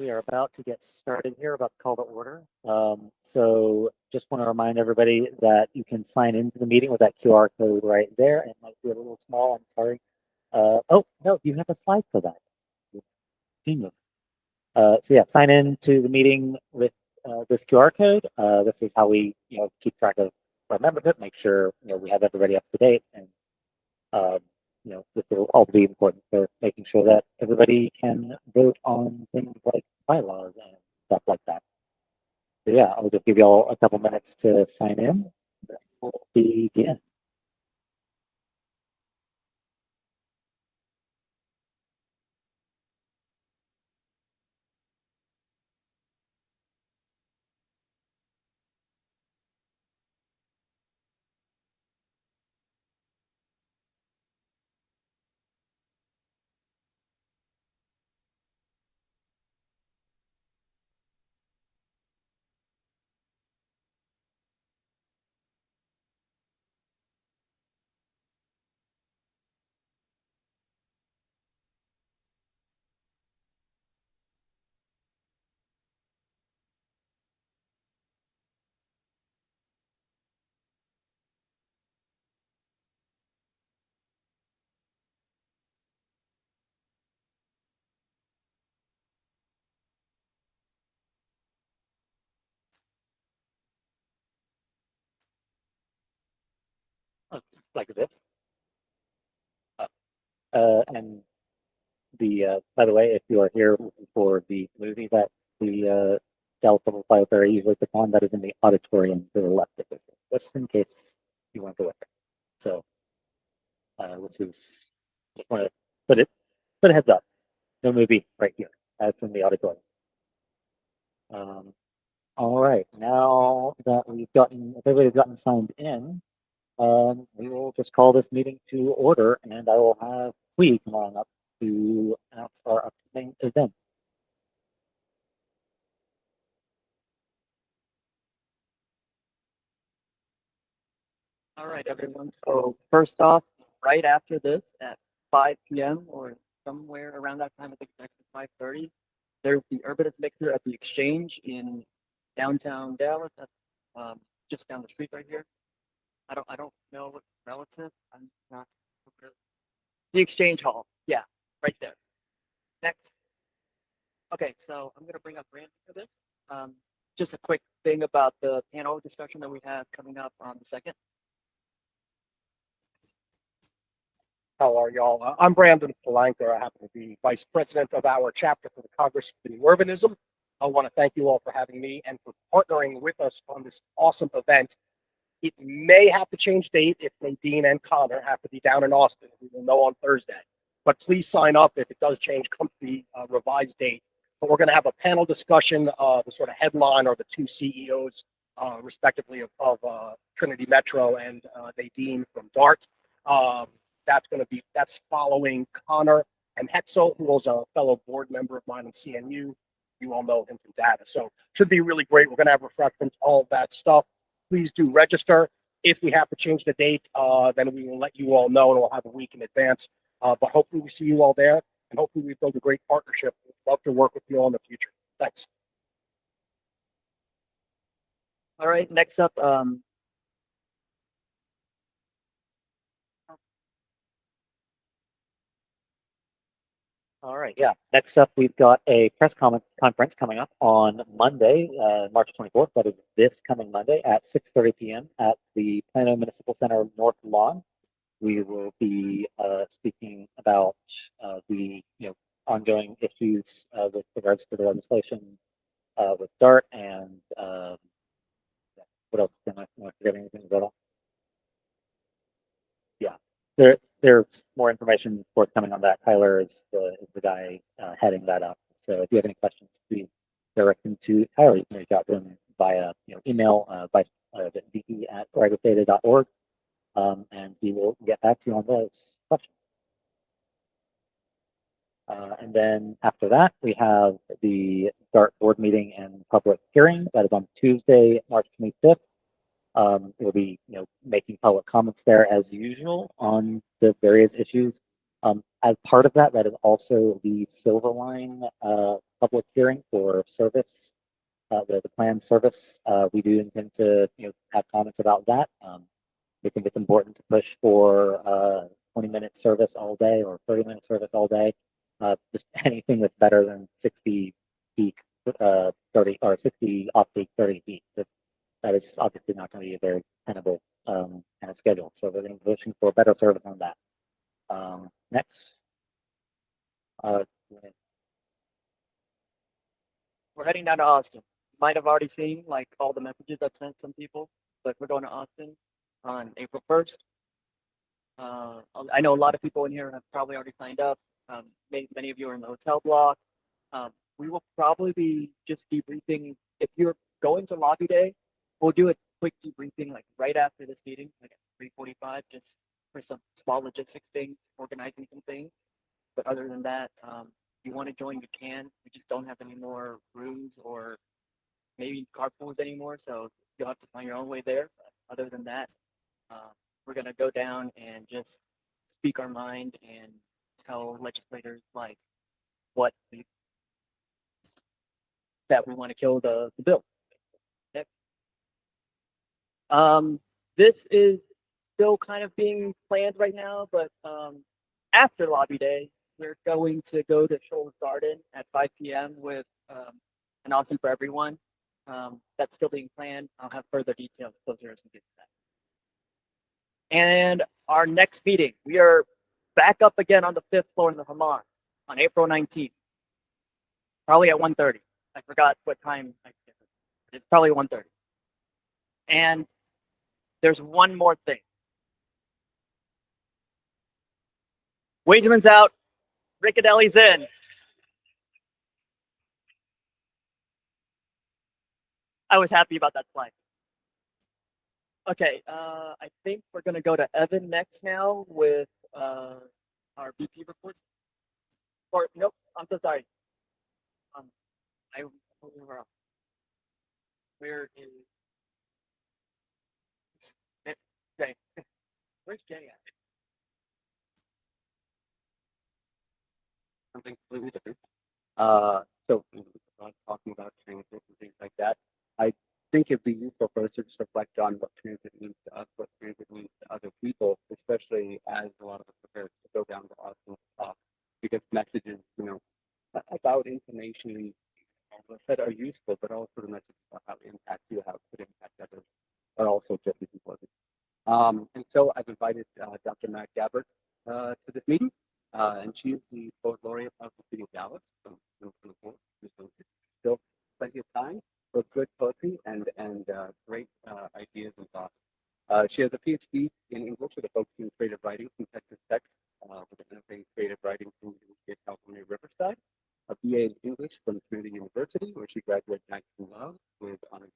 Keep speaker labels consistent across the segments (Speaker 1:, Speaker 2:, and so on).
Speaker 1: We are about to get started here, about to call to order. So just want to remind everybody that you can sign into the meeting with that QR code right there. It might be a little small, I'm sorry. Oh, no, you have a slide for that. Genius. So yeah, sign in to the meeting with this QR code. This is how we, keep track of our membership, make sure, we have everybody up to date, and um, this will all be important for making sure that everybody can vote on things like bylaws and stuff like that. So yeah, I'll just give you all a couple minutes to sign in. We'll begin. Like this. And by the way, if you are here for the movie that the Dallas Public Library usually puts on, that is in the auditorium to the left of it, just in case you want to go with it. So this is just want to put a heads up. No movie right here, as from the auditorium. Um, all right, now that everybody's gotten signed in, we will just call this meeting to order, and I will have Quee come on up to announce our upcoming event.
Speaker 2: All right, everyone. So first off, right after this at 5 p.m. or somewhere around that time, I think it's actually 5:30, there's the Urbanist Mixer at the Exchange in downtown Dallas. That's just down the street right here. I don't know what's relative. I'm not. The Exchange Hall. Yeah, right there. Next. Okay, so I'm gonna bring up Randy for this. Just a quick thing about the panel discussion that we have coming up on the 2nd.
Speaker 3: How are y'all? I'm Brandon Polanco. I happen to be vice president of our chapter for the Congress of New Urbanism. I want to thank you all for having me and for partnering with us on this awesome event. It may have to change date if Nadine and Connor have to be down in Austin. We will know on Thursday. But please sign up if it does change, come to the revised date. But we're going to have a panel discussion. The sort of headline are the two CEOs, respectively, of Trinity Metro and Nadine from DART. That's following Connor and Hexel, who was a fellow board member of mine in CNU. You all know him from data. So should be really great. We're going to have refreshments, all of that stuff. Please do register. If we have to change the date, then we will let you all know, and we'll have a week in advance. But hopefully we see you all there, and hopefully we build a great partnership. We'd love to work with you all in the future. Thanks.
Speaker 2: All right, next up,
Speaker 1: All right, yeah. Next up, we've got a press conference coming up on Monday, March 24th. That is this coming Monday at 6:30 p.m. at the Plano Municipal Center North Lawn. We will be speaking about the ongoing issues with regards to the legislation with DART and what else? Am I forgetting anything about all? Yeah, there's more information forthcoming on that. Tyler is the guy heading that up. So if you have any questions, please direct them to Tyler. You can reach out to him via email vice@org, and he will get back to you on those questions. And then after that, we have the DART board meeting and public hearing. That is on Tuesday, March 25th. We'll be, making public comments there as usual on the various issues. As part of that, that is also the Silver Line public hearing for service, the planned service. We do intend to have comments about that. We think it's important to push for 20-minute service all day or 30-minute service all day. Just anything that's better than 60 peak 30 or 60 off peak 30 feet. That is obviously not going to be a very tenable kind of schedule. So we're going to be pushing for better service on that. Next.
Speaker 2: We're heading down to Austin. You might have already seen like all the messages I've sent some people, but we're going to Austin on April 1st. I know a lot of people in here have probably already signed up. Many of you are in the hotel block. We will probably be just debriefing. If you're going to lobby day, we'll do a quick debriefing like right after this meeting, like at 3:45, just for some small logistics things, organizing some things. But other than that, if you want to join, you can. We just don't have any more rooms or maybe carpools anymore, so you'll have to find your own way there. But other than that, we're gonna go down and just speak our mind and tell legislators like what that we want to kill the bill. Okay. This is still kind of being planned right now, but after lobby day, we're going to go to Shoals Garden at 5 p.m. with an Awesome for Everyone. That's still being planned. I'll have further details closer as we get to that. And our next meeting, we are back up again on the 5th floor in the Hamar on April 19th, probably at 1:30. I forgot what time. It's probably 1:30. And there's one more thing. Wageman's out. Riccadelli's in. I was happy about that slide. Okay, I think we're gonna go to Evan next now with our BP report. Or nope, I'm so sorry. Where is? Okay, where's Jay at?
Speaker 4: Something completely different. So talking about transit and things like that, I think it'd be useful for us to just reflect on what transit means to us, what transit means to other people, especially as a lot of us prepare to go down to Austin to talk, because messages, about information that are useful, but also the messages about how it impacts you, how it could impact others, are also just as important. And so I've invited Dr. Matt Gabbert to this meeting. And she is the poet laureate of the city of Dallas from 2024. Still plenty of time for good poetry and great ideas and thoughts. She has a PhD in English with a focus in creative writing from Texas Tech, with an MFA in creative writing from the University of California, Riverside. A BA in English from Trinity University, where she graduated in Love with honors.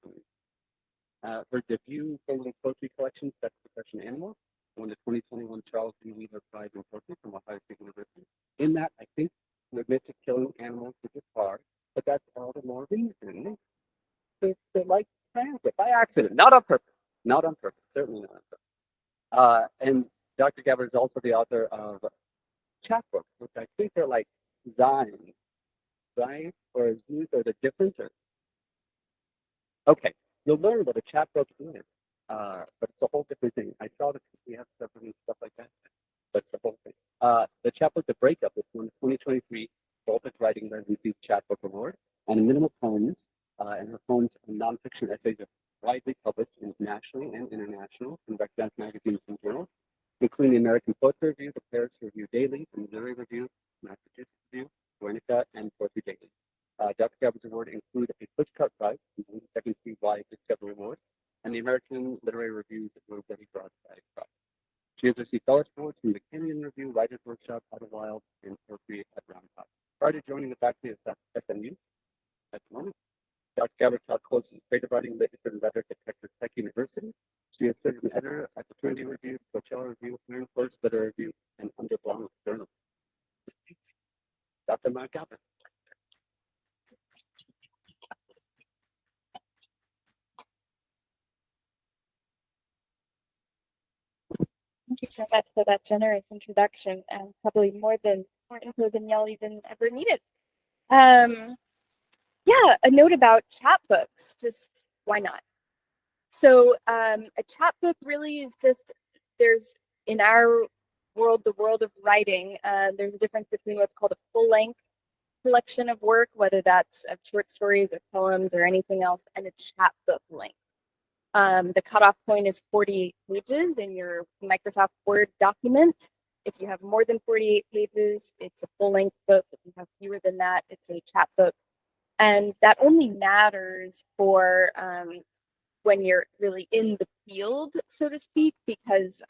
Speaker 4: Her debut full-length poetry collection, Sex, Profession, Animal, won the 2021 Charles D. Wheeler Prize in Poetry from Ohio State University. In that, I think we admit to killing animals with a car, but that's all the more reason to like transit by accident, not on purpose, certainly not on purpose. And Dr. Gabbert is also the author of chapbooks, which I think are like Zines, right? Or Zines are the difference. Okay, you'll learn what a chapbook is. But it's a whole different thing. I saw that we have stuff and stuff like that. That's the whole thing. The chapbook, The Breakup, is won the 2023 Baltic Writing Residency Chapbook Award, and Minimal Poems, and her poems and nonfiction essays are widely published nationally and international in recognized magazines and journals, including the American Poetry Review, the Paris Review Daily, the Missouri Review, Massachusetts Review, Guernica, and Poetry Daily. Dr. Gabbert's award include a pushcart prize, the second CY Discovery Award, and the American Literary Review's Rossetti Broadside Prize. She has received scholarship awards from the Kenyon Review, Writers Workshop, Idlewild, and Poetry at Round Top. Prior to joining the faculty of SMU at the moment, Dr. Gabbert taught courses in creative writing, literature, and rhetoric at Texas Tech University. She has served as an editor at the Trinity Review, Coachella Review, Marin Forest Literary Review, and Underblonde Journal. Dr. Matt Gabbert.
Speaker 5: Thank you so much for that generous introduction, and probably more info than y'all even ever needed. Yeah, a note about chapbooks. Just why not? So a chapbook really is just, there's, in our world, the world of writing, there's a difference between what's called a full-length collection of work, whether that's of short stories or poems or anything else, and a chapbook length. The cutoff point is 48 pages in your Microsoft Word document. If you have more than 48 pages, it's a full-length book. If you have fewer than that, it's a chapbook. And that only matters for when you're really in the field, so to speak, because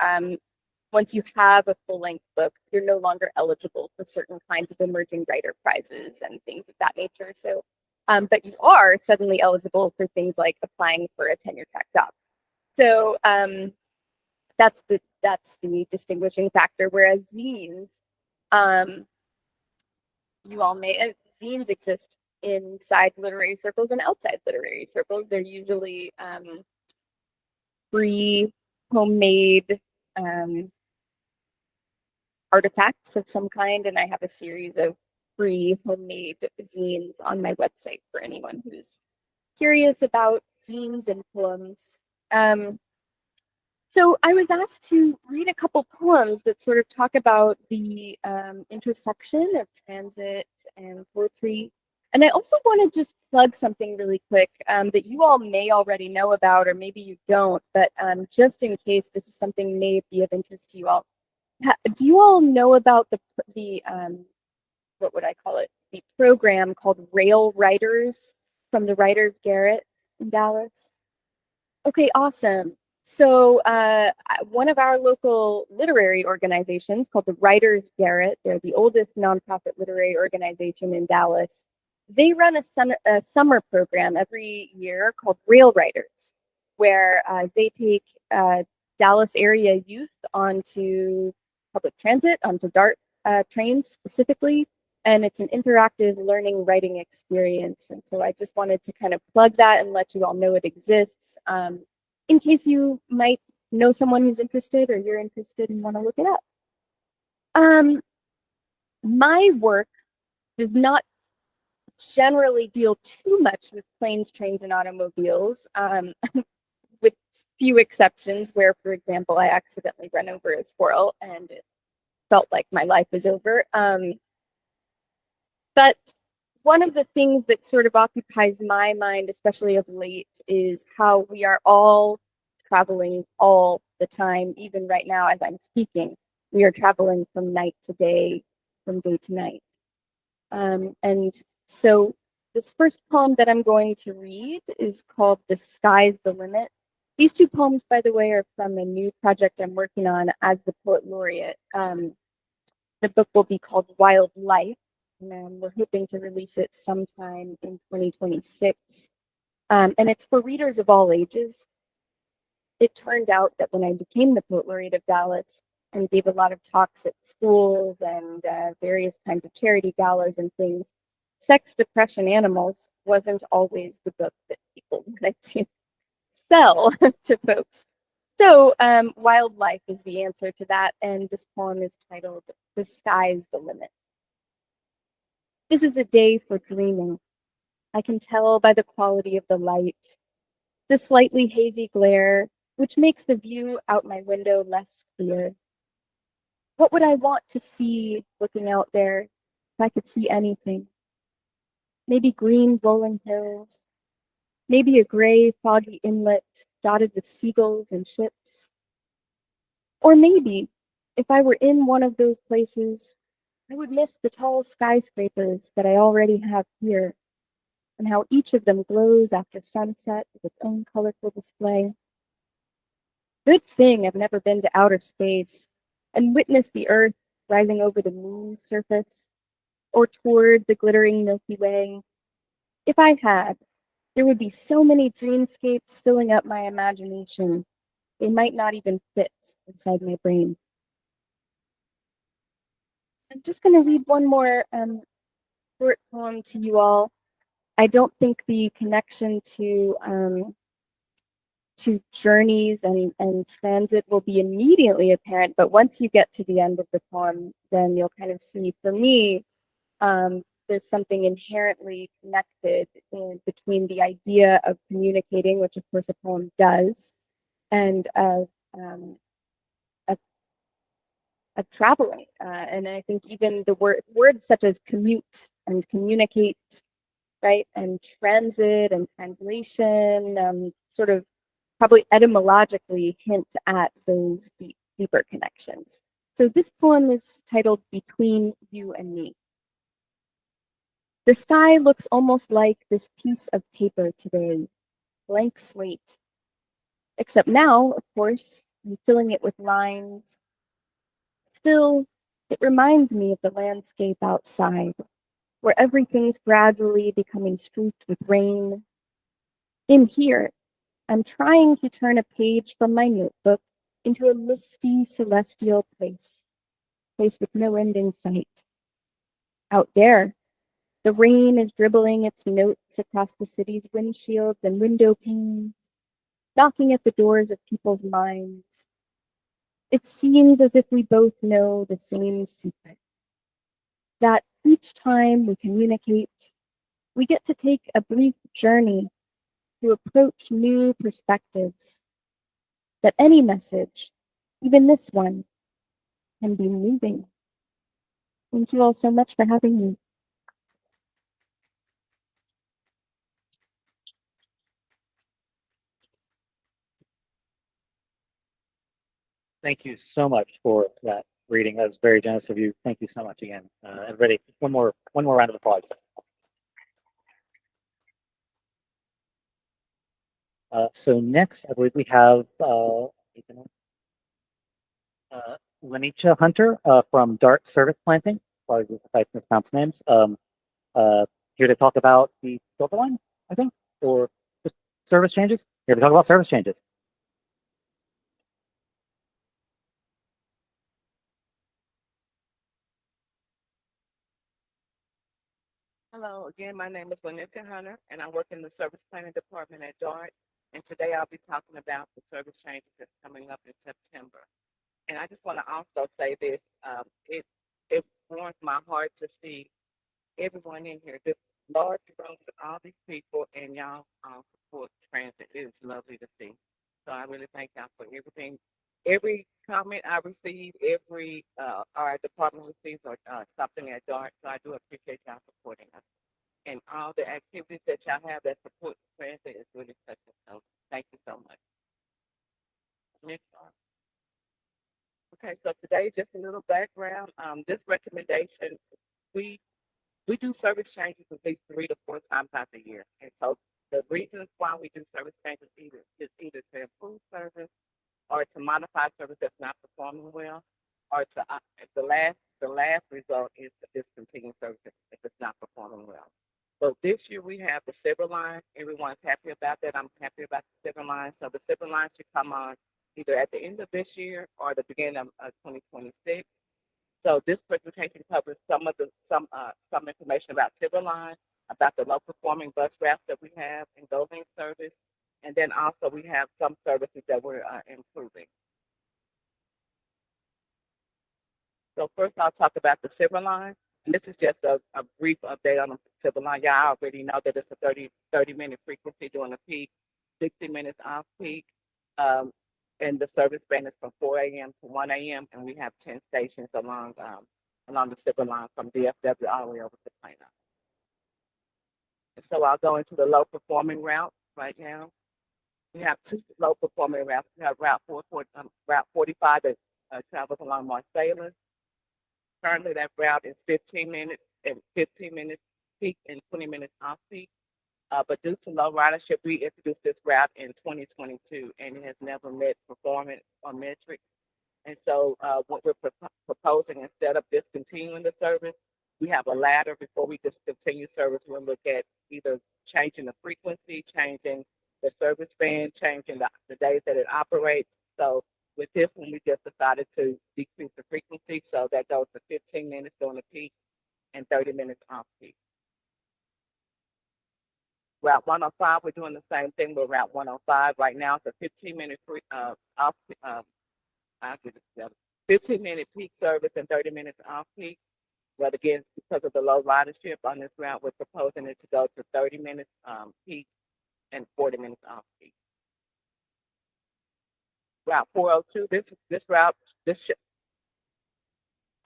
Speaker 5: once you have a full-length book, you're no longer eligible for certain kinds of emerging writer prizes and things of that nature. So, but you are suddenly eligible for things like applying for a tenure-track job. So that's the distinguishing factor. Whereas zines, you all may zines exist inside literary circles and outside literary circles. They're usually free, homemade artifacts of some kind, and I have a series of free homemade zines on my website for anyone who's curious about zines and poems. So I was asked to read a couple poems that sort of talk about the intersection of transit and poetry. And I also want to just plug something really quick that you all may already know about, or maybe you don't, but just in case this is something may be of interest to you all. Do you all know about the what would I call it? The program called Rail Writers from the Writers Garrett in Dallas? Okay, awesome. So one of our local literary organizations called the Writers Garrett, they're the oldest nonprofit literary organization in Dallas. They run a summer program every year called Rail Writers, where they take Dallas area youth onto public transit, onto DART trains specifically, and it's an interactive learning writing experience. And so I just wanted to kind of plug that and let you all know it exists. In case you might know someone who's interested or you're interested and want to look it up. My work does not generally deal too much with planes, trains, and automobiles, with few exceptions where, for example, I accidentally ran over a squirrel and it felt like my life was over. But one of the things that sort of occupies my mind, especially of late, is how we are all traveling all the time, even right now as I'm speaking. We are traveling from night to day, from day to night. And so this first poem that I'm going to read is called The Sky's the Limit. These two poems, by the way, are from a new project I'm working on as the poet laureate. The book will be called Wild Life, and we're hoping to release it sometime in 2026. And it's for readers of all ages. It turned out that when I became the poet laureate of Dallas and gave a lot of talks at schools and various kinds of charity galas and things, Sex, Depression, Animals wasn't always the book that people wanted to sell to folks. So Wildlife is the answer to that, and this poem is titled The Sky's the Limit. This is a day for dreaming. I can tell by the quality of the light, the slightly hazy glare, which makes the view out my window less clear. What would I want to see looking out there if I could see anything? Maybe green rolling hills, maybe a gray foggy inlet dotted with seagulls and ships. Or maybe, if I were in one of those places, I would miss the tall skyscrapers that I already have here, and how each of them glows after sunset with its own colorful display. Good thing I've never been to outer space and witnessed the Earth rising over the moon's surface, or toward the glittering Milky Way. If I had, there would be so many dreamscapes filling up my imagination, they might not even fit inside my brain. I'm just going to read one more short poem to you all. I don't think the connection to journeys and transit will be immediately apparent, but once you get to the end of the poem, then you'll kind of see, for me, there's something inherently connected between the idea of communicating, which of course a poem does, and um, of traveling. And I think even the words such as commute and communicate, right, and transit and translation, sort of probably etymologically hint at those deeper connections. So this poem is titled Between You and Me. The sky looks almost like this piece of paper today, blank slate. Except now, of course, I'm filling it with lines. Still, it reminds me of the landscape outside, where everything's gradually becoming streaked with rain. In here, I'm trying to turn a page from my notebook into a misty, celestial place with no end in sight. Out there, the rain is dribbling its notes across the city's windshields and window panes, knocking at the doors of people's minds. It seems as if we both know the same secret, that each time we communicate, we get to take a brief journey to approach new perspectives, that any message, even this one, can be moving. Thank you all so much for having me.
Speaker 1: Thank you so much for that reading. That was very generous of you. Thank you so much again. Everybody, one more round of applause. So next, I believe we have Lanicha Hunter from Dart Service Planting. Apologies if I mispronounce names. Here to talk about the filter line, I think, or just service changes. Here to talk about service changes.
Speaker 6: Hello, again, my name is Lanicha Hunter, and I work in the service planning department at DART. And today I'll be talking about the service changes that's coming up in September. And I just want to also say this, it warms my heart to see everyone in here, this large room with all these people, and y'all support transit. It is lovely to see. So I really thank y'all for everything. Every comment I receive, every our department receives or something at DART. So I do appreciate y'all supporting us. And all the activities that y'all have that support transit is really special. So thank you so much. Next slide. Okay, so today, just a little background. This recommendation, we we do service changes at least 3 to 4 times out the year. And so the reasons why we do service changes is either to improve service or to modify service that's not performing well, or to the last result is to discontinue service if it's not performing well. So this year we have the silver line. Everyone's happy about that. I'm happy about the silver line. So the silver line should come on either at the end of this year or the beginning of 2026. So this presentation covers some information about silver line, about the low performing bus routes that we have in GoLink service, and then also we have some services that we're improving. So first I'll talk about the silver line. And this is just a brief update on the silver line. Y'all already know that it's a 30-minute frequency during the peak, 60 minutes off peak. And the service span is from 4 a.m. to 1 a.m. And we have 10 stations along the silver line from DFW all the way over to Plano. And so I'll go into the low performing route right now. We have two low performing routes. We have Route 45 that travels along Marsalis. Currently, that route is 15 minutes peak and 20 minutes off peak. But due to low ridership, we introduced this route in 2022, and it has never met performance or metrics. And so what we're proposing, instead of discontinuing the service, we have a ladder before we discontinue service. We'll look at either changing the frequency, changing the service span, changing the days that it operates. So with this one, we just decided to decrease the frequency. So that goes to 15 minutes during the peak and 30 minutes off peak. Route 105, we're doing the same thing with Route 105. Right now, it's a 15-minute off 15-minute peak service and 30 minutes off peak. But again, because of the low ridership on this route, we're proposing it to go to 30 minutes peak and 40 minutes off peak. Route 402, this route,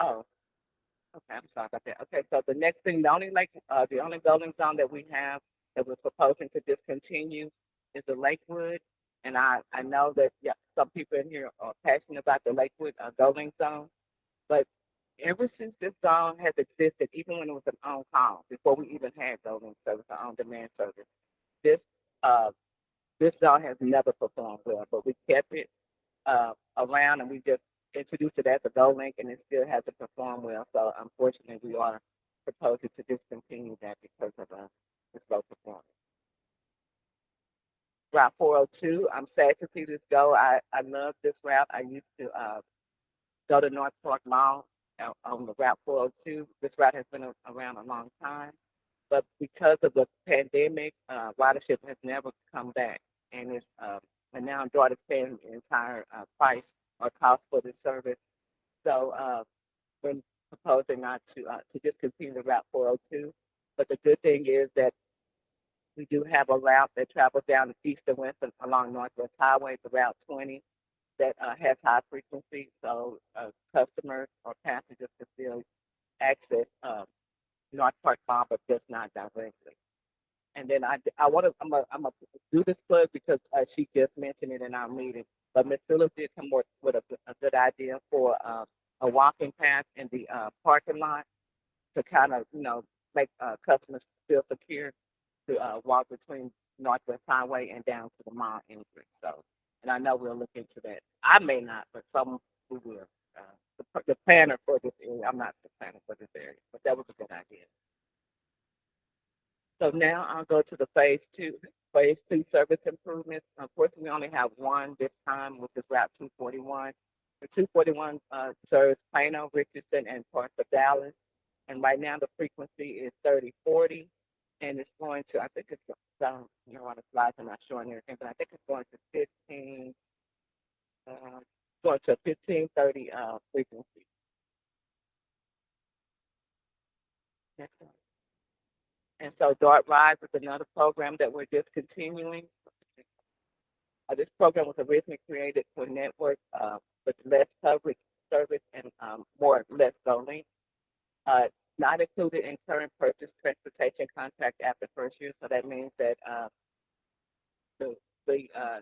Speaker 6: oh, okay, I'm sorry about that. Okay, so the next thing, the only building zone that we have that we're proposing to discontinue is the Lakewood. And I know that some people in here are passionate about the Lakewood building zone, but ever since this zone has existed, even when it was an on call, before we even had building service or on demand service, this uh, this zone has never performed well. But we kept it around, and we just introduced it as a Go Link, and it still hasn't performed well. So unfortunately, we are proposing to discontinue that because of its low performance. Route 402, I'm sad to see this go. I love this route. I used to go to North Park Mall on the Route 402. This route has been around a long time, but because of the pandemic, ridership has never come back, and it's and now Dart is paying the entire price or cost for this service. So we're proposing not to discontinue the Route 402. But the good thing is that we do have a route that travels down the east and west along Northwest Highway, the Route 20, that has high frequency, so customers or passengers can still access North Park Mall, but just not directly. And then I want to I'm gonna do this plug because she just mentioned it in our meeting. But Ms. Phillips did come with a good idea for a walking path in the parking lot to kind of make customers feel secure to walk between Northwest Highway and down to the mall entrance. So, and I know we'll look into that. I may not, but some who will. The planner for this area, I'm not the planner for this area, but that was a good idea. So now I'll go to the phase two service improvements. Unfortunately, we only have one this time, which is Route 241. The 241 serves Plano, Richardson, and parts of Dallas. And right now the frequency is 3040, and it's going to, I think it's down, on the slides, I'm not showing everything, but I think it's going to 1530 frequency. Next one. And so Dart Rise is another program that we're discontinuing. This program was originally created for network with less coverage service and less Go-Link. Not included in current purchase transportation contract after first year. So that means that the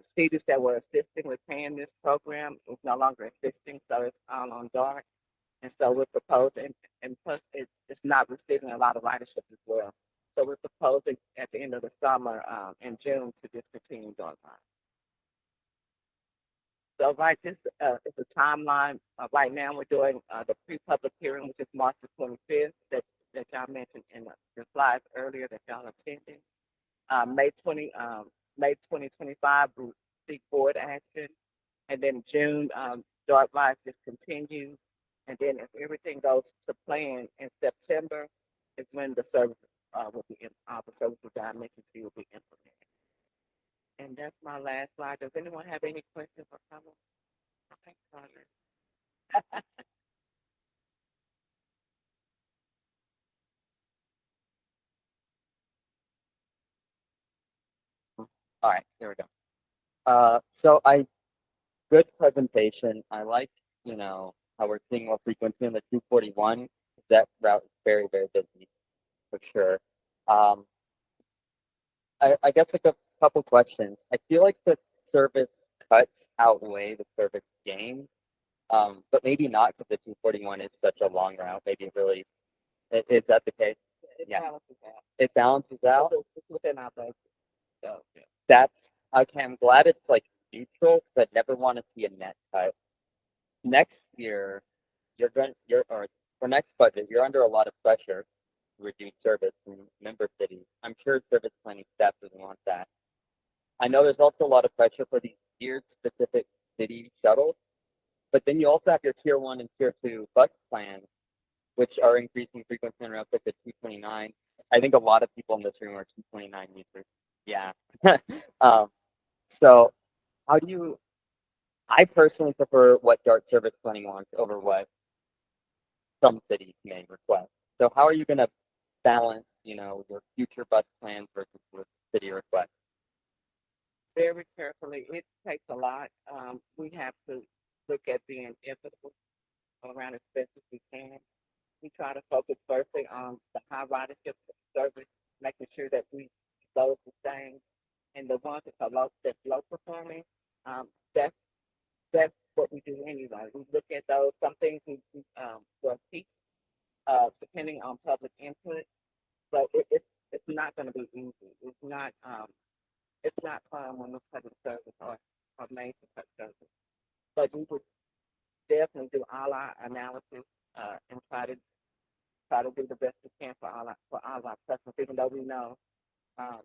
Speaker 6: cities that were assisting with paying this program is no longer assisting, so it's all on Dart. And so we're proposing, and plus it's not receiving a lot of ridership as well. So we're proposing at the end of the summer in June to discontinue Dart Line. So this is the timeline. Right now we're doing the pre-public hearing, which is March the 25th, that y'all mentioned in the slides earlier that y'all attended. May 2025, we'll seek board action. And then June, Dark Life discontinued. And then if everything goes to plan in September is when the service will be the services that I mentioned to you will be implemented. And that's my last slide. Does anyone have any questions or comments? Okay,
Speaker 2: All right, there we go. Good presentation. I like, how we're seeing more frequency in the 241. That route is very, very busy for sure. I guess like a couple questions. I feel like the service cuts outweigh the service gains, but maybe not because the 241 is such a long route. Maybe is that the case? Yeah.
Speaker 6: balances out.
Speaker 2: It balances out.
Speaker 6: It's within our budget. So, yeah.
Speaker 2: That's okay. I'm glad it's like neutral, but never want to see a net cut. Next year, or for next budget, you're under a lot of pressure to reduce service from member cities. I'm sure service planning staff doesn't want that. I know there's also a lot of pressure for these tiered specific city shuttles, but then you also have your tier 1 and tier 2 bus plans, which are increasing frequency on routes like the 229. I think a lot of people in this room are 229 users. Yeah. So how do you, I personally prefer what Dart Service Planning wants over what some cities may request. So how are you going to balance, your future bus plans versus your city request?
Speaker 6: Very carefully. It takes a lot. We have to look at being equitable around as best as we can. We try to focus firstly on the high ridership service, making sure that we those the same, and the ones that are low performing. Um, that's that's what we do anyway. We look at those. Some things we will teach depending on public input, but it's not going to be easy. It's not fun when we cut the service or made to cut service. But we would definitely do all our analysis and try to do the best we can for all our customers, even though we know um,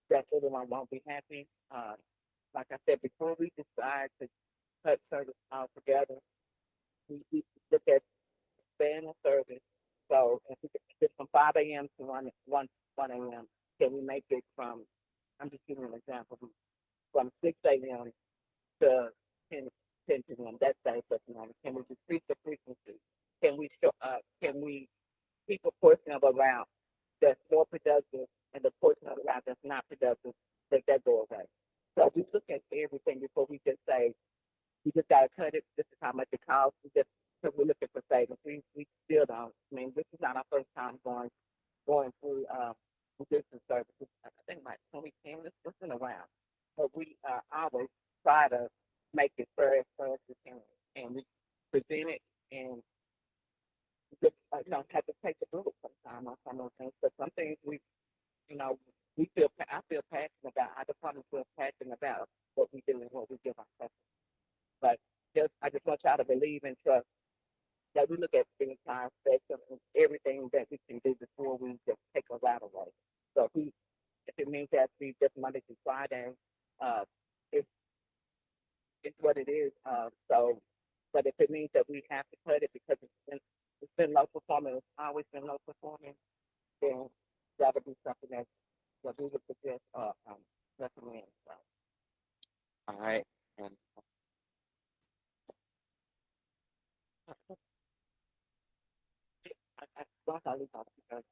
Speaker 6: that everyone won't be happy. Like I said, before we decide to cut service altogether, we look at span of service. So if we get from 5 a.m. to 1 a.m., can we make it from, I'm just giving an example, from 6 a.m. to 10 p.m. That same person. Can we decrease the frequency? Can we keep a portion of a route that's more productive and the portion of the route that's not productive, let that go away? So we look at everything before we just say, we just got to cut it. This is how much it costs. Because we're looking for savings. We still don't. I mean, this is not our first time going through business services. I think like 2010, it's been a while. But we always try to make it fair as we can. And we present it and just, have to take the bullet sometimes on some of those things. But some things you know, I feel passionate about, our department feels passionate about what we do and what we give our customers. But I just want y'all to believe and trust that we look at things time spectrum and everything that we can do before we just take a route away. So if it means that we just Monday through Friday, uh, it's it's what it is. But if it means that we have to cut it because it's been low performing, it's always been low performing, then that'll be something that we would suggest recommend. So.
Speaker 2: All right. And
Speaker 6: Once I leave out, because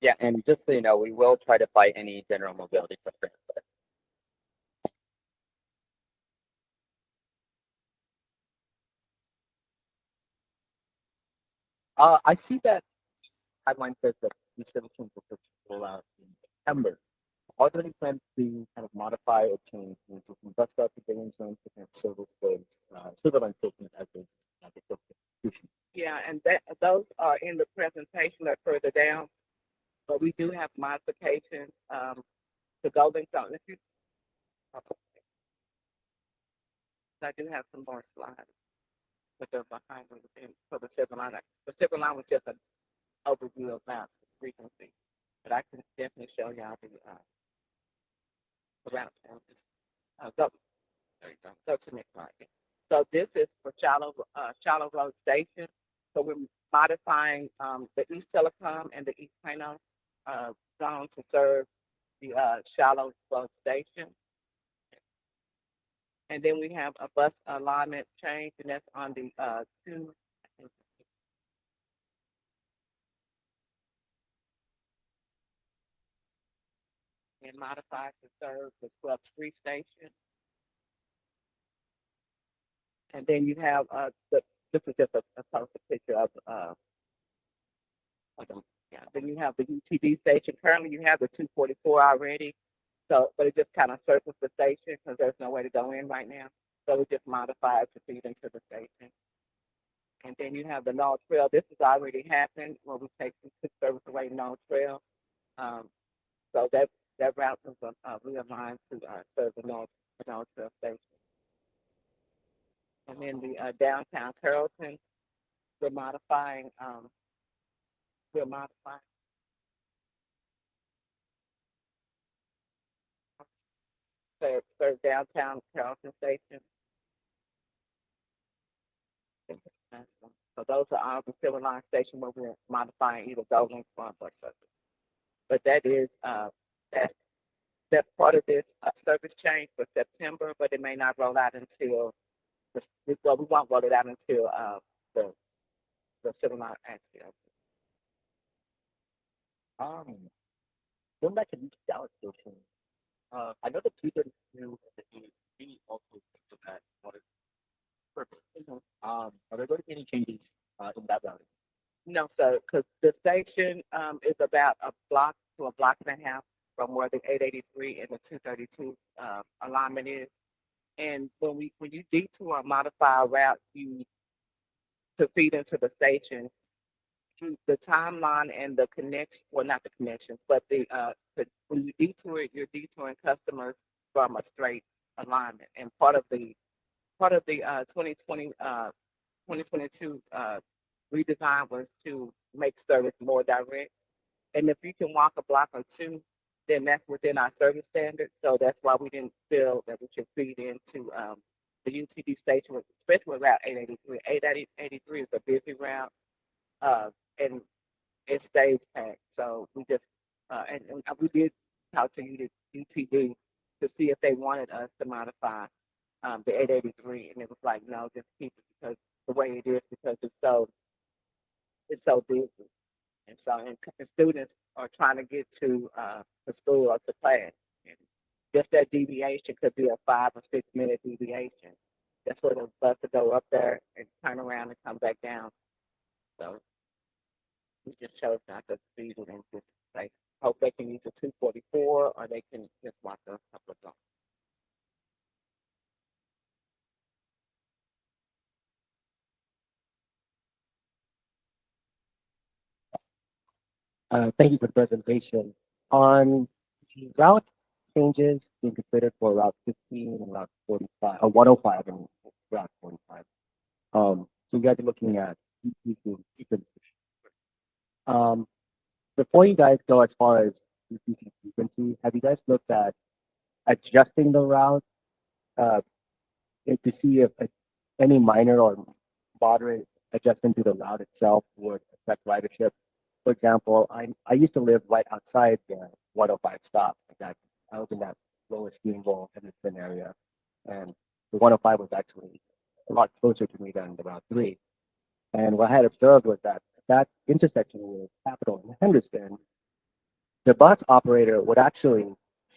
Speaker 2: yeah, and just so you know, we will try to fight any general mobility programs. I see that headline says that the civil changes will roll out in September. Are there any plans to kind of modify or change the existing bus route to getting zones to kind of service those civil line stations as a institution?
Speaker 6: yeah, and those are in the presentation that further down. But we do have modifications to go link on. If you, I do have some more slides, but they're behind me for the civil line. The civil line was just an overview of that frequency, but I can definitely show y'all the route changes. Go, there you go to the next slide. So this is for Shallow Road Station. So we're modifying the East Telecom and the East Plano zone to serve the Shallow Road Station. And then we have a bus alignment change, and that's on the two. And modified to serve the 12th Street station. And then you have this is just a posted picture of yeah. Then you have the UTV station. Currently, you have the 244 already. So, but it just kind of circles the station because there's no way to go in right now. So we just modify it to feed into the station. And then you have the Knoll Trail. This has already happened where we take the service away Knoll Trail. So that route is realigned to serve the Knoll Trail station. And then the downtown Carrollton, we're modifying. We're modifying. Serve downtown Carrollton station. So those are all the civil line station where we're modifying either go links or bus service. But that is that's part of this service change for September, but it may not roll out until we won't roll it out until the the center line actually opens.
Speaker 3: Going back to the Dallas station, I know the 232 and the 80 also for that water purpose. Are there going to be any changes in that routing?
Speaker 6: No, sir, because the station is about a block to a block and a half from where the 883 and the 232 alignment is. And when you detour or modify a route, you to feed into the station, the timeline and the connection, well, not the connection, but when you detour it, you're detouring customers from a straight alignment. And part of the 2022 redesign was to make service more direct. And if you can walk a block or two, then that's within our service standards. So that's why we didn't feel that we should feed into the UTD station, especially with Route 883. 883 is a busy route, and it stays packed. So we just, and we did talk to UTD to see if they wanted us to modify the 883, and it was like, no, just keep it because the way it is, because it's so busy. And so, and students are trying to get to the school or to class. And just that deviation could be a 5 or 6 minute deviation. That's for the bus to go up there and turn around and come back down. So we just chose not to speed it and just say, hope they can use the 244 or they can just walk a couple of blocks.
Speaker 3: Thank you for the presentation. On the route changes being considered for Route 15 and Route 45, or 105 and Route 45. So you guys are looking at decreasing. Um, before you guys go as far as decreasing frequency, have you guys looked at adjusting the route uh, to see if any minor or moderate adjustment to the route itself would affect ridership? For example, I used to live right outside the 105 stop. I was in that lowest Greenville Henderson area, and the 105 was actually a lot closer to me than the Route 3. And what I had observed was that that intersection with Capitol and Henderson, the bus operator would actually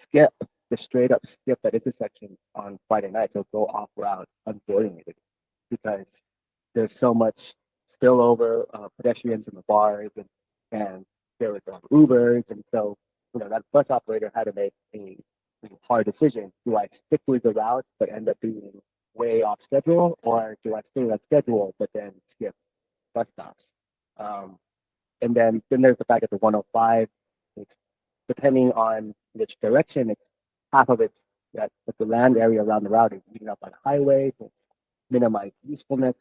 Speaker 3: skip straight up skip that intersection on Friday night, so go off route uncoordinated because there's so much spillover pedestrians in the bars and there was Ubers, and so that bus operator had to make a hard decision: do I stick with the route but end up being way off schedule, or do I stay on schedule but then skip bus stops? Um, and then there's the fact that the 105, it's depending on which direction, it's half of it that the land area around the route is eaten up by the highway to minimize usefulness.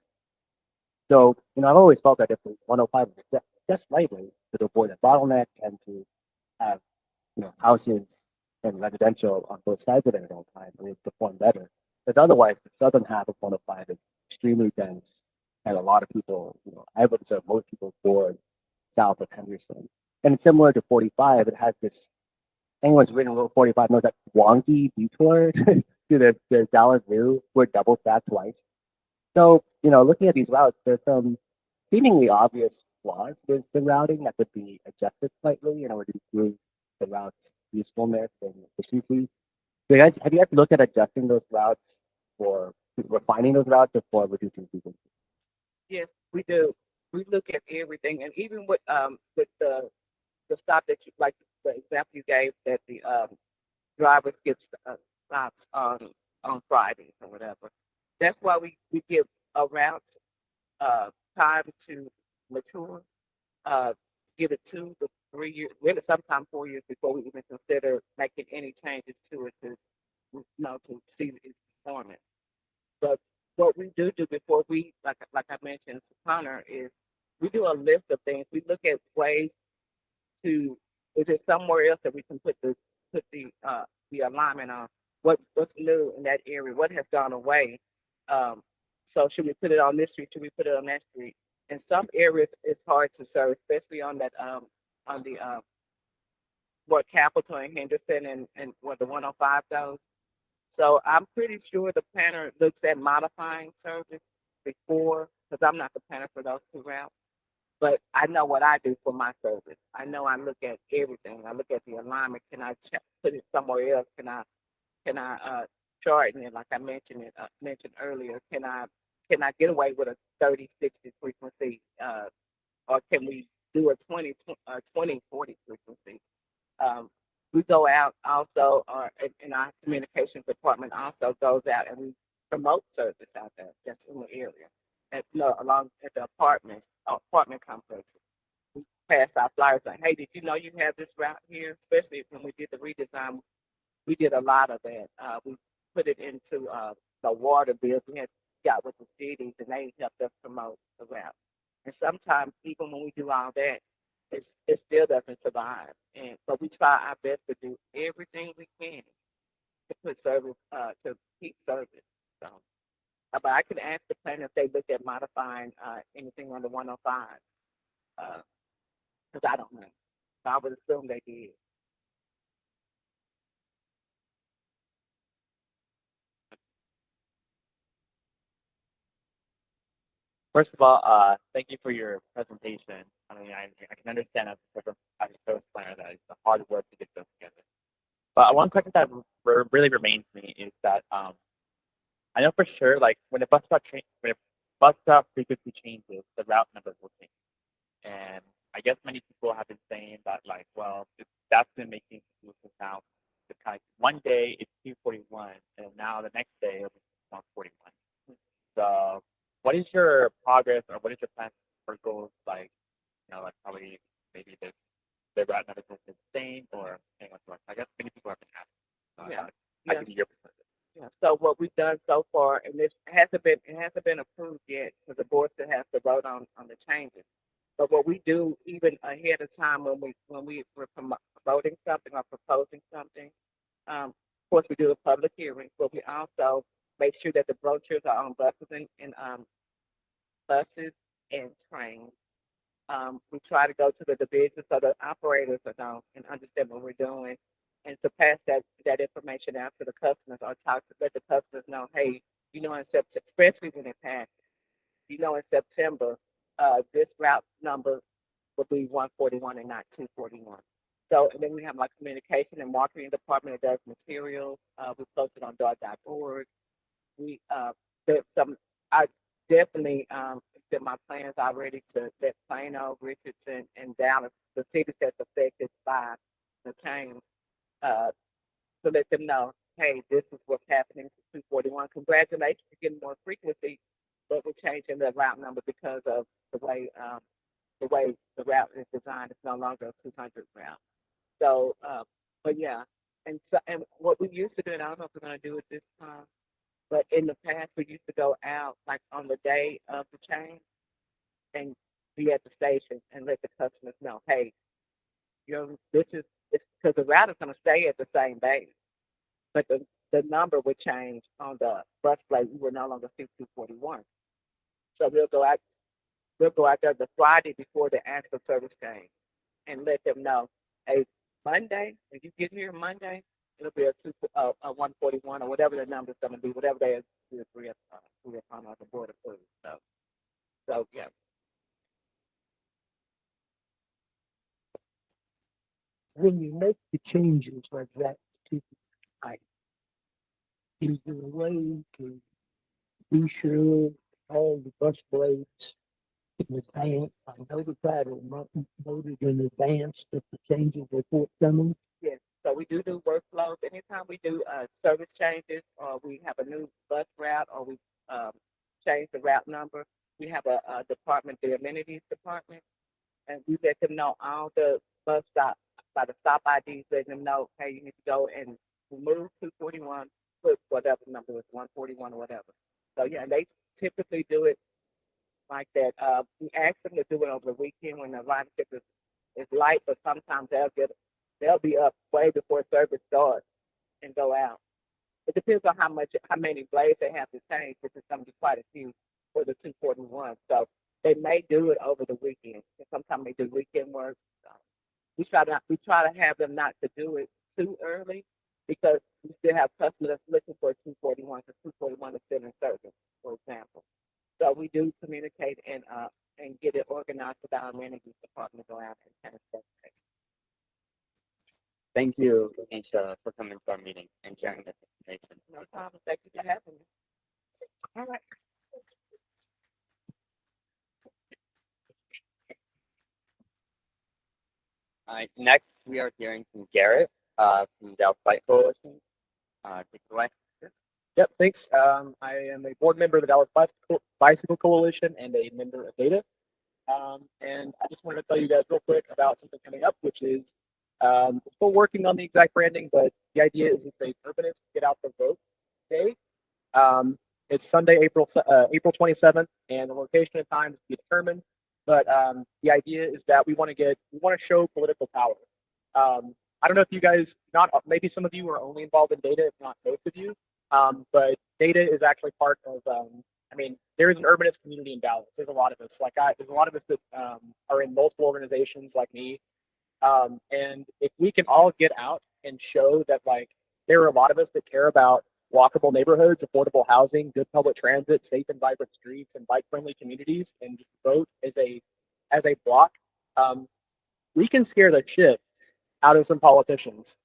Speaker 3: So, I've always felt that if the 105 was just slightly to avoid a bottleneck and to have, houses and residential on both sides of it at all times, it would perform better. Because otherwise, the southern half of 105 is extremely dense, and a lot of people, I've observed most people board south of Henderson. And similar to 45, it has this, anyone's ridden Route 45 knows that wonky detour to the Dallas Zoo, we're double stacked twice. So, looking at these routes, there's some seemingly obvious flaws with the routing that could be adjusted slightly in order to improve the route's usefulness and efficiency. So have you guys looked at adjusting those routes for refining those routes or for reducing frequency?
Speaker 6: Yes, we do. We look at everything, and even with the stop that you like the example you gave that the drivers get stops on Fridays or whatever. That's why we give a route time to mature. Uh, give it 2 to 3 years, really sometimes 4 years before we even consider making any changes to it to see its performance. But what we do before we, like I mentioned to Connor, is we do a list of things. We look at ways to, is there somewhere else that we can put the alignment on? What's new in that area? What has gone away? So should we put it on this street? Should we put it on that street? In some areas, it's hard to serve, especially on that on the where Capitol and Henderson and where the 105 goes. So I'm pretty sure the planner looks at modifying service before, because I'm not the planner for those 2 routes. But I know what I do for my service. I know I look at everything. I look at the alignment. Can I put it somewhere else? Can I shorten it like I mentioned earlier? Can I get away with a 30-60 frequency? Or can we do a 20-40 frequency? Um, we go out also, or in our communications department also goes out and we promote service out there just in the area, and along at the apartment complexes. We pass out flyers like, "Hey, did you know you have this route here?" Especially when we did the redesign, we did a lot of that. We put it into the water bills. We had got with the cities, and they helped us promote the route. And sometimes, even when we do all that, it still doesn't survive. And but we try our best to do everything we can to put service, to keep service. So, but I can ask the planner if they look at modifying anything under 105, because I don't know. So I would assume they did.
Speaker 2: First of all, thank you for your presentation. I mean, I can understand as a service planner that it's a hard work to get this together. But one question that really remains me is that I know for sure, like when a bus stop frequency changes, the route numbers will change. And I guess many people have been saying that, like, well, that's been making solutions now. It's kind of one day it's 241, and now the next day it'll be 141. So, what is your progress, or what is your plan for goals? Like, like probably maybe the route numbers will stay the same, or anything like that. I guess many people have been asking.
Speaker 6: Yeah.
Speaker 2: I
Speaker 6: Yes.
Speaker 2: give you your perspective.
Speaker 6: Yeah. So what we've done so far, and it hasn't been approved yet because the board still has to vote on the changes. But what we do even ahead of time when we were promoting something or proposing something, of course we do a public hearing, but we also make sure that the brochures are on buses and trains. We try to go to the divisions so the operators know and understand what we're doing, and to pass that information out to the customers or let the customers know, hey, in September, especially when it passes, in September, this route number will be 141 and not 241. So, and then we have my communication and marketing department that does materials. We post it on dart.org. We there's some I definitely it's been my plans already to let Plano, Richardson, and Dallas, the cities that's affected by the change, uh, to let them know, hey, this is what's happening to 241. Congratulations, you're getting more frequency, but we're changing the route number because of the way the route is designed. It's no longer a 200 route. So, but yeah, and what we used to do, and I don't know if we're going to do it this time, but in the past, we used to go out like on the day of the change and be at the station and let the customers know, hey, this is it's because the route is going to stay at the same base, but the number would change on the bus plate. We would no longer see 241. So we'll go out there the Friday before the actual service change and let them know, hey, Monday, if you get here Monday, it'll be a 141 or whatever the number's going to be, whatever they agree upon on the board approves. So yeah.
Speaker 7: When you make the changes like that to the site, is there a way to be sure all the bus blades in advance are notified or noted in advance that the changes are forthcoming?
Speaker 6: Yes. So we do workflows. Anytime we do service changes or we have a new bus route or we um, change the route number, we have a department, the amenities department, and we let them know all the bus stop by the stop IDs, let them know, hey, you need to go and remove 241, put whatever number is 141 or whatever. So yeah, they typically do it like that. We ask them to do it over the weekend when the ridership is light, but sometimes they'll be up way before service starts and go out. It depends on how many blades they have to change, which is going to be quite a few for the 241. So they may do it over the weekend. And sometimes they do weekend work. We try to have them not to do it too early because we still have customers that's looking for 241 because 241 is still in service, for example. So we do communicate and get it organized with our amenities department to go out and kind of stuff.
Speaker 4: Thank you, Aisha, for coming to our meeting and sharing this information.
Speaker 6: No problem. Thank you for having me. All right.
Speaker 4: All right, next we are hearing from Garrett from the Fight Coalition. Take it away.
Speaker 3: Yep, thanks. I am a board member of the Dallas Bicycle Coalition and a member of DATA. And I just wanted to tell you guys real quick about something coming up, which is we're still working on the exact branding, but the idea is it's a urbanist get out the vote day. It's Sunday, April 27th, and the location and time is to be determined. But the idea is that we want to show political power. I don't know if you guys, maybe some of you are only involved in data, if not most of you. But data is actually part of. There is an urbanist community in Dallas. There's a lot of us. There's a lot of us that are in multiple organizations like me. And if we can all get out and show that, there are a lot of us that care about walkable neighborhoods, affordable housing, good public transit, safe and vibrant streets, and bike-friendly communities, and just vote as a block, we can scare the shit out of some politicians.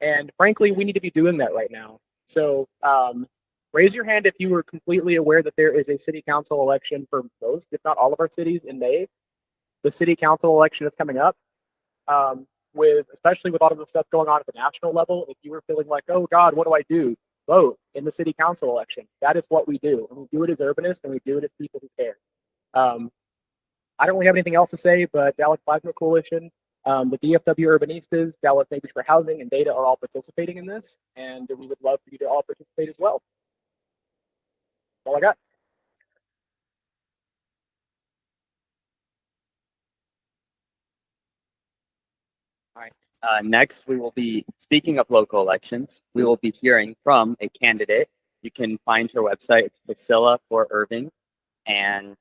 Speaker 3: And frankly, we need to be doing that right now. So raise your hand if you were completely aware that there is a city council election for most, if not all of our cities in May. The city council election is coming up. Especially with all of the stuff going on at the national level, if you were feeling like, oh God, what do I do? Vote in the city council election. That is what we do. And we do it as urbanists, and we do it as people who care. I don't really have anything else to say, but Dallas Bicycle Coalition, the DFW Urbanistas, Dallas Neighbors for Housing, and Data are all participating in this, and we would love for you to all participate as well. That's all I got.
Speaker 4: All right. Next, we will be speaking of local elections. We will be hearing from a candidate. You can find her website. It's Priscilla for Irving, and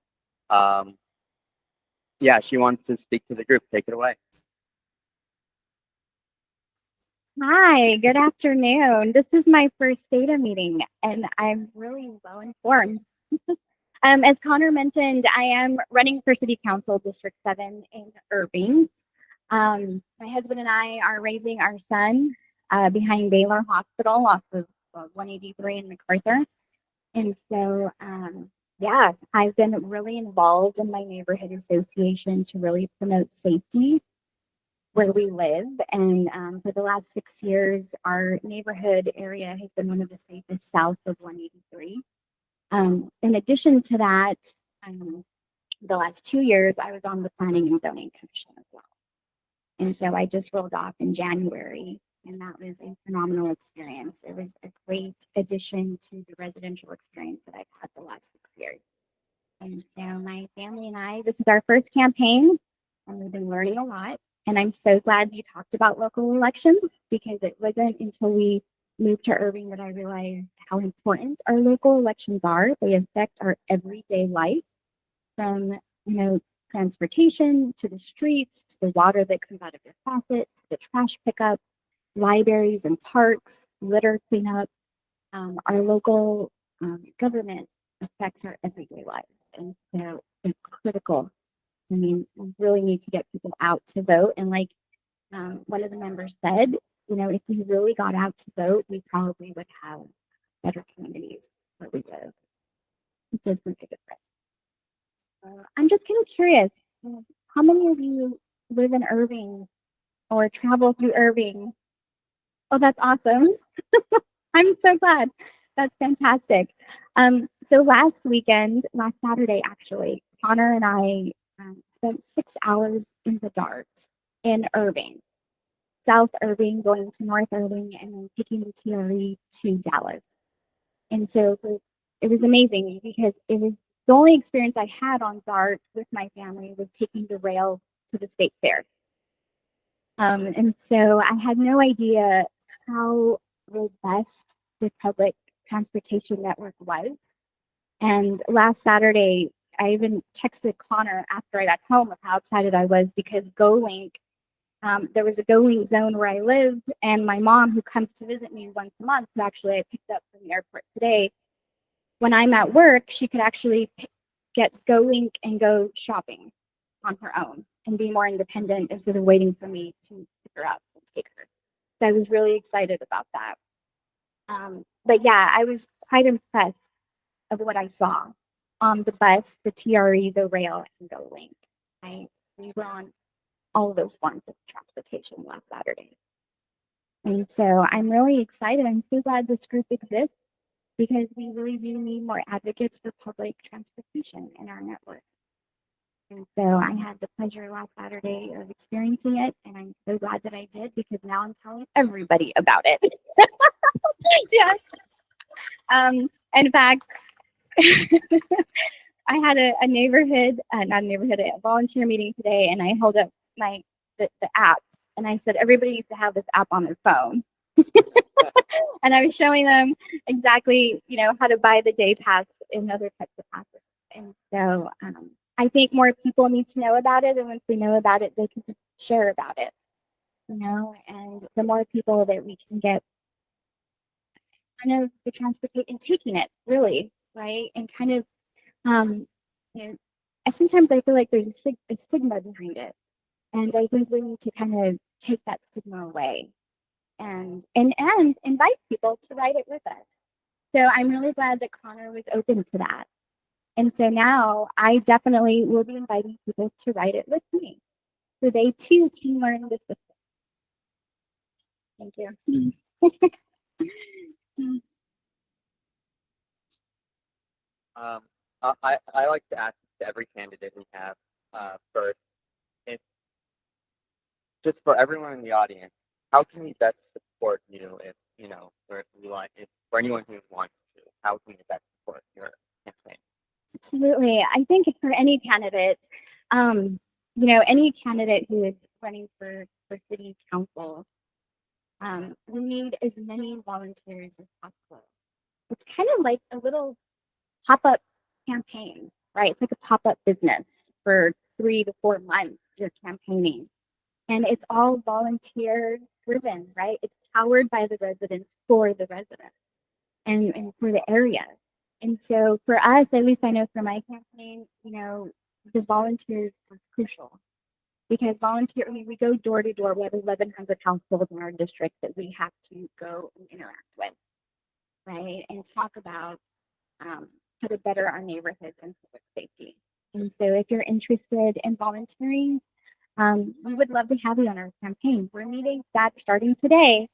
Speaker 4: yeah, she wants to speak to the group. Take it away.
Speaker 5: Hi, good afternoon. This is my first data meeting, and I'm really well informed. As Connor mentioned, I am running for City Council District 7 in Irving. My husband and I are raising our son behind Baylor Hospital off of 183 in MacArthur. And so, yeah, I've been really involved in my neighborhood association to really promote safety where we live. And for the last 6 years, our neighborhood area has been one of the safest south of 183. In addition to that, the last 2 years, I was on the Planning and Zoning Commission as well. And so I just rolled off in January, and that was a phenomenal experience. It was a great addition to the residential experience that I've had the last 6 years. And so my family and I, this is our first campaign, and we've been learning a lot. And I'm so glad you talked about local elections, because it wasn't until we moved to Irving that I realized how important our local elections are. They affect our everyday life, from, transportation to the streets, to the water that comes out of your faucet, to the trash pickup, libraries and parks, litter cleanup. Our local government affects our everyday life. And so it's critical. We really need to get people out to vote. And like one of the members said, if we really got out to vote, we probably would have better communities where we live. It does make a difference. I'm just kind of curious, how many of you live in Irving or travel through Irving? Oh, that's awesome. I'm so glad. That's fantastic. So last Saturday, actually, Connor and I spent 6 hours in the dark in Irving, South Irving, going to North Irving, and then taking the TRE to Dallas. And so it was amazing, because it was the only experience I had on DART with my family was taking the rail to the state fair. And so I had no idea how robust the public transportation network was. And last Saturday, I even texted Connor after I got home of how excited I was, because GoLink, there was a GoLink zone where I lived, and my mom, who comes to visit me once a month, who actually I picked up from the airport today, when I'm at work, she could actually get go link and go shopping on her own and be more independent instead of waiting for me to pick her up and take her. So I was really excited about that. But yeah, I was quite impressed of what I saw on the bus, the TRE, the rail, and go link. We were on all of those forms of transportation last Saturday. And so I'm really excited. I'm so glad this group exists because we really do need more advocates for public transportation in our network. And so I had the pleasure last Saturday of experiencing it, and I'm so glad that I did because now I'm telling everybody about it. Yes. In fact, I had a neighborhood, not a neighborhood, a volunteer meeting today, and I held up the app, and I said everybody needs to have this app on their phone. And I was showing them exactly, how to buy the day pass and other types of passes. And so I think more people need to know about it, and once they know about it, they can just share about it, and the more people that we can get kind of the transportation and taking it really, right? And kind of, sometimes I feel like there's a stigma behind it. And I think we need to kind of take that stigma away and invite people to ride it with us. So I'm really glad that Connor was open to that. And so now I definitely will be inviting people to ride it with me. So they too can learn the system. Thank you.
Speaker 2: I like to ask to every candidate we have first, if, just for everyone in the audience, how can we best support you if for anyone who wants to, how can we best support your campaign?
Speaker 5: Absolutely. I think for any candidate, any candidate who is running for city council, we need as many volunteers as possible. It's kind of like a little pop-up campaign, right? It's like a pop-up business for 3 to 4 months you're campaigning. And it's all volunteer driven, right? It's powered by the residents for the residents and for the area. And so for us, at least I know for my campaign, the volunteers are crucial because we go door to door. We have 1,100 households in our district that we have to go and interact with, right? And talk about how to better our neighborhoods and public safety. And so if you're interested in volunteering, we would love to have you on our campaign. We're meeting that starting today.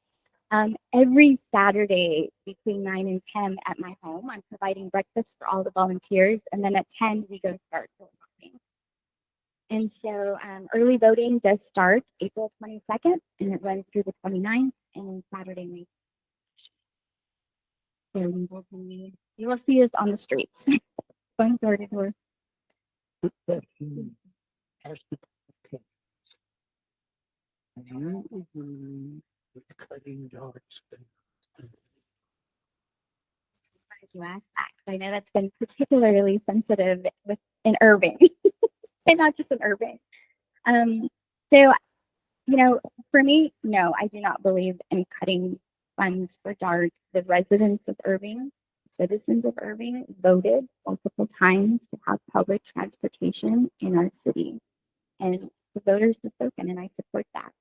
Speaker 5: Every Saturday between 9 and 10 at my home, I'm providing breakfast for all the volunteers. And then at 10, we go start voting. And so early voting does start April 22nd and it runs through the 29th and Saturday night. So you will see us on the streets, going door to door.
Speaker 7: As the applicant, do you agree with cutting yard spend?
Speaker 5: As you ask that, 'cause I know that's been particularly sensitive in Irving, and not just in Irving. So, for me, no, I do not believe in cutting funds for DART. The residents of Irving, citizens of Irving, voted multiple times to have public transportation in our city. And the voters have spoken, and I support that.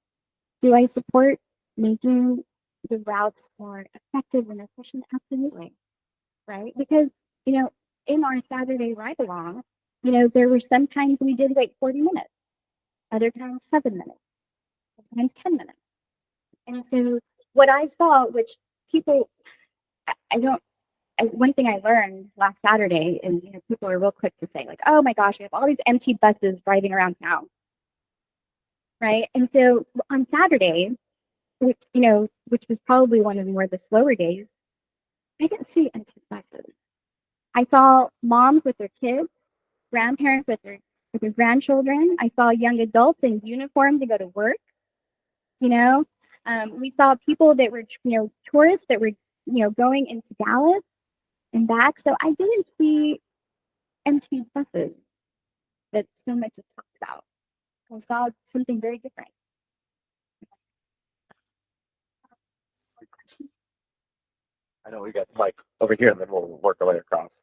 Speaker 5: Do I support making the routes more effective and efficient? Absolutely. Right? Because, in our Saturday ride along, there were some times we did like 40 minutes, other times 7 minutes, sometimes 10 minutes. And so what I saw, which people, one thing I learned last Saturday, and people are real quick to say, like, oh my gosh, we have all these empty buses driving around town. Right. And so on Saturday, which was probably one of the slower days, I didn't see empty buses. I saw moms with their kids, grandparents with their grandchildren. I saw young adults in uniform to go to work. We saw people that were, tourists that were, going into Dallas and back. So I didn't see empty buses that so much is talked about. I saw something very different.
Speaker 4: I know we got Mike over here, and then we'll work our way across.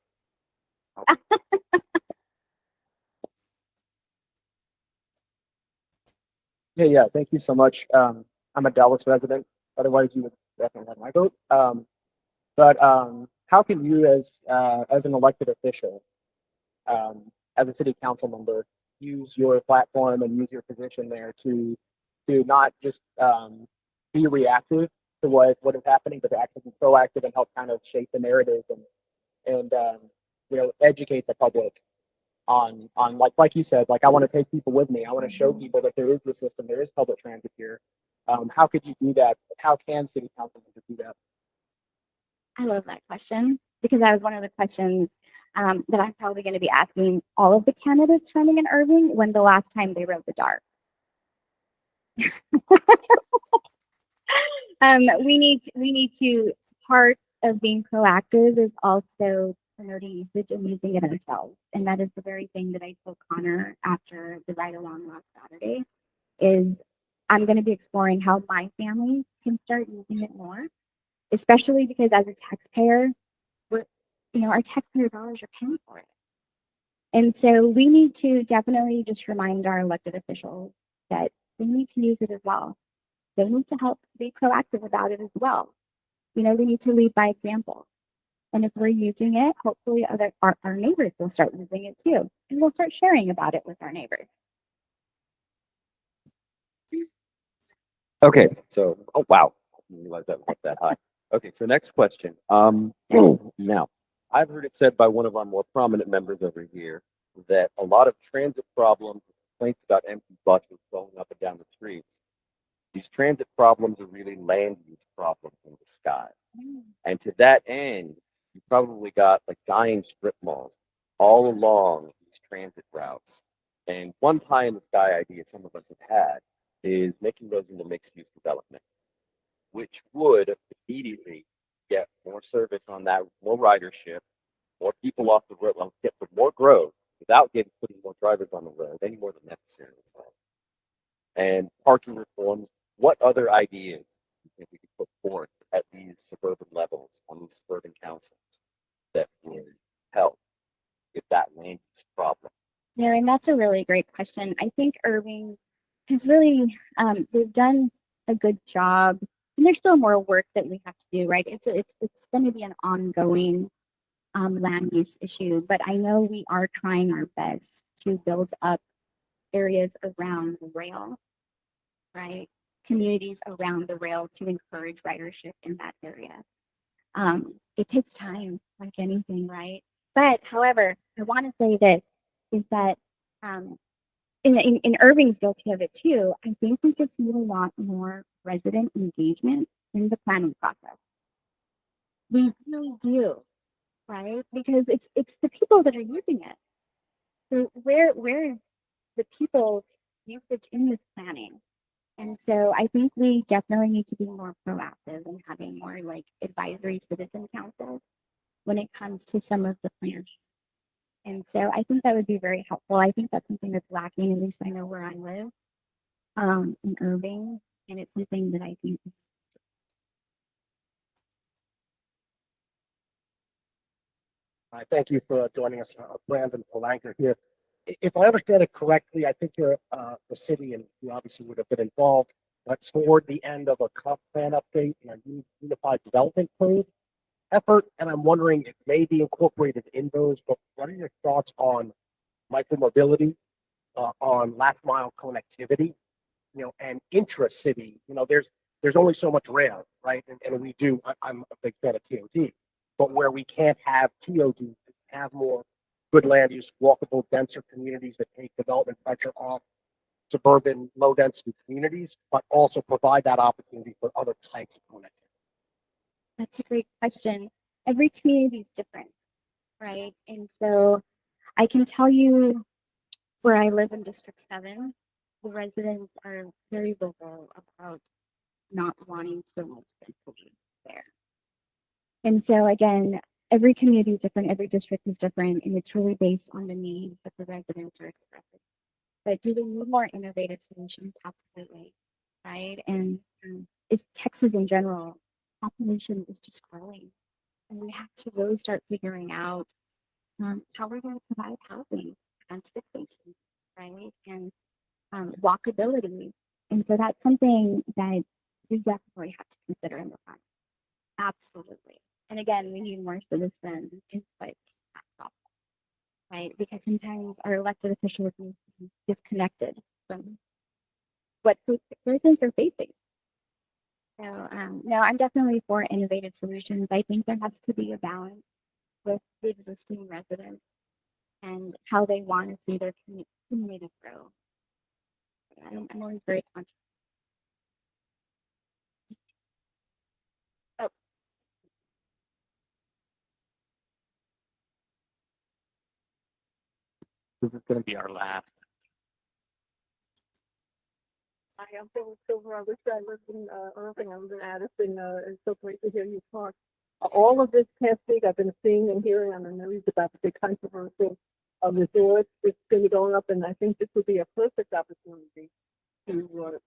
Speaker 3: Yeah. Thank you so much. I'm a Dallas resident. Otherwise, you would definitely have my vote. But how can you, as an elected official, as a city council member, use your platform and use your position there to not just be reactive to what is happening, but to actually be proactive and help kind of shape the narrative and educate the public on like you said, like I want to take people with me. I want to show people that there is the system, there is public transit here. How could you do that? How can city council members do that?
Speaker 5: I love that question because that was one of the questions that I'm probably going to be asking all of the candidates running in Irving when the last time they rode the dart. We need to part of being proactive is also promoting usage and using it ourselves, and that is the very thing that I told Connor after the ride along last Saturday. Is I'm going to be exploring how my family can start using it more, especially because as a taxpayer, our taxpayer dollars are paying for it. And so we need to definitely just remind our elected officials that they need to use it as well. They need to help be proactive about it as well. We need to lead by example. And if we're using it, hopefully our neighbors will start using it too. And we'll start sharing about it with our neighbors.
Speaker 4: Okay, so wow, I didn't realize that was that high. Okay, so next question. Now, I've heard it said by one of our more prominent members over here that a lot of transit problems, complaints about empty buses going up and down the streets, these transit problems are really land use problems in disguise. And to that end, you probably got like dying strip malls all along these transit routes. And one pie in the sky idea some of us have had is making those into mixed use development, which would immediately get more service on that, more ridership, more people off the road, get more growth without putting more drivers on the road any more than necessary. And parking reforms. What other ideas do you think we could put forth at these suburban levels on these suburban councils that would help with that land use problem?
Speaker 5: Yeah, and that's a really great question. I think Irving has really they've done a good job, and there's still more work that we have to do, right? It's going to be an ongoing land use issue, but I know we are trying our best to build up areas around the rail, right? Communities around the rail to encourage ridership in that area. It takes time, like anything, right? But however, I want to say this is that in Irving's guilty of it too. I think we just need a lot more resident engagement in the planning process. We really do, right? Because it's the people that are using it. So where is the people's usage in this planning? And so I think we definitely need to be more proactive and having more like advisory citizen councils when it comes to some of the plans. And so I think that would be very helpful. I think that's something that's lacking, at least I know where I live, in Irving, and it's something that I think.
Speaker 3: Thank you for joining us, Brandon Polanker here. If I understand it correctly, I think you're the city, and you obviously would have been involved, but toward the end of a comp plan update and a unified development code effort, and I'm wondering if it may be incorporated in those, but what are your thoughts on micromobility, on last mile connectivity, and intra-city? There's only so much rail, right? And I'm a big fan of TOD, but where we can't have TOD, have more good land use, walkable, denser communities that take development pressure off suburban, low density communities, but also provide that opportunity for other types of connectivity.
Speaker 5: That's a great question. Every community is different, right? And so I can tell you where I live in District 7, the residents are very vocal about not wanting so much density there. And so again, every community is different, every district is different, and it's really based on the needs that the residents are expressing. But do we need more innovative solutions? Absolutely, right? And it's Texas in general, population is just growing, and we have to really start figuring out how we're going to provide housing, transportation, right, and walkability And so that's something that we definitely have to consider in the plan. Absolutely. And again, we need more citizen input, right? Because sometimes our elected officials need to be disconnected from what citizens are facing. So, no, I'm definitely for innovative solutions. I think there has to be a balance with the existing residents and how they want to see their community grow. I'm always very conscious. Oh,
Speaker 4: This is going to be our last.
Speaker 8: I am Phyllis Silver. I wish I lived in Irving. I live in Addison. It's so great to hear you talk. All of this past week, I've been seeing and hearing on the news about the big controversy of resorts. It's going to be going up, and I think this would be a perfect opportunity to, look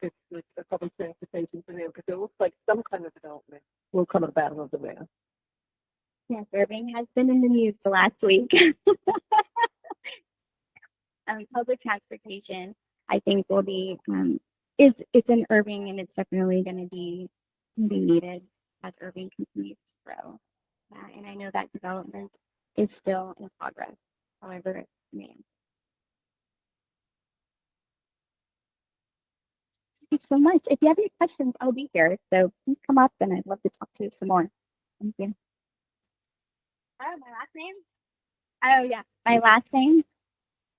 Speaker 8: at the public transportation for there, because it looks like some kind of development will come about over there.
Speaker 5: yes, Irving has been in the news the last week. Public transportation, I think, will be it's in Irving, and it's definitely going to be needed as Irving continues to grow. And I know that development is still in progress. However, man. Thank you so much. If you have any questions, I'll be here. So please come up, and I'd love to talk to you some more. Thank you. Oh, my last name? Oh, yeah. My last name?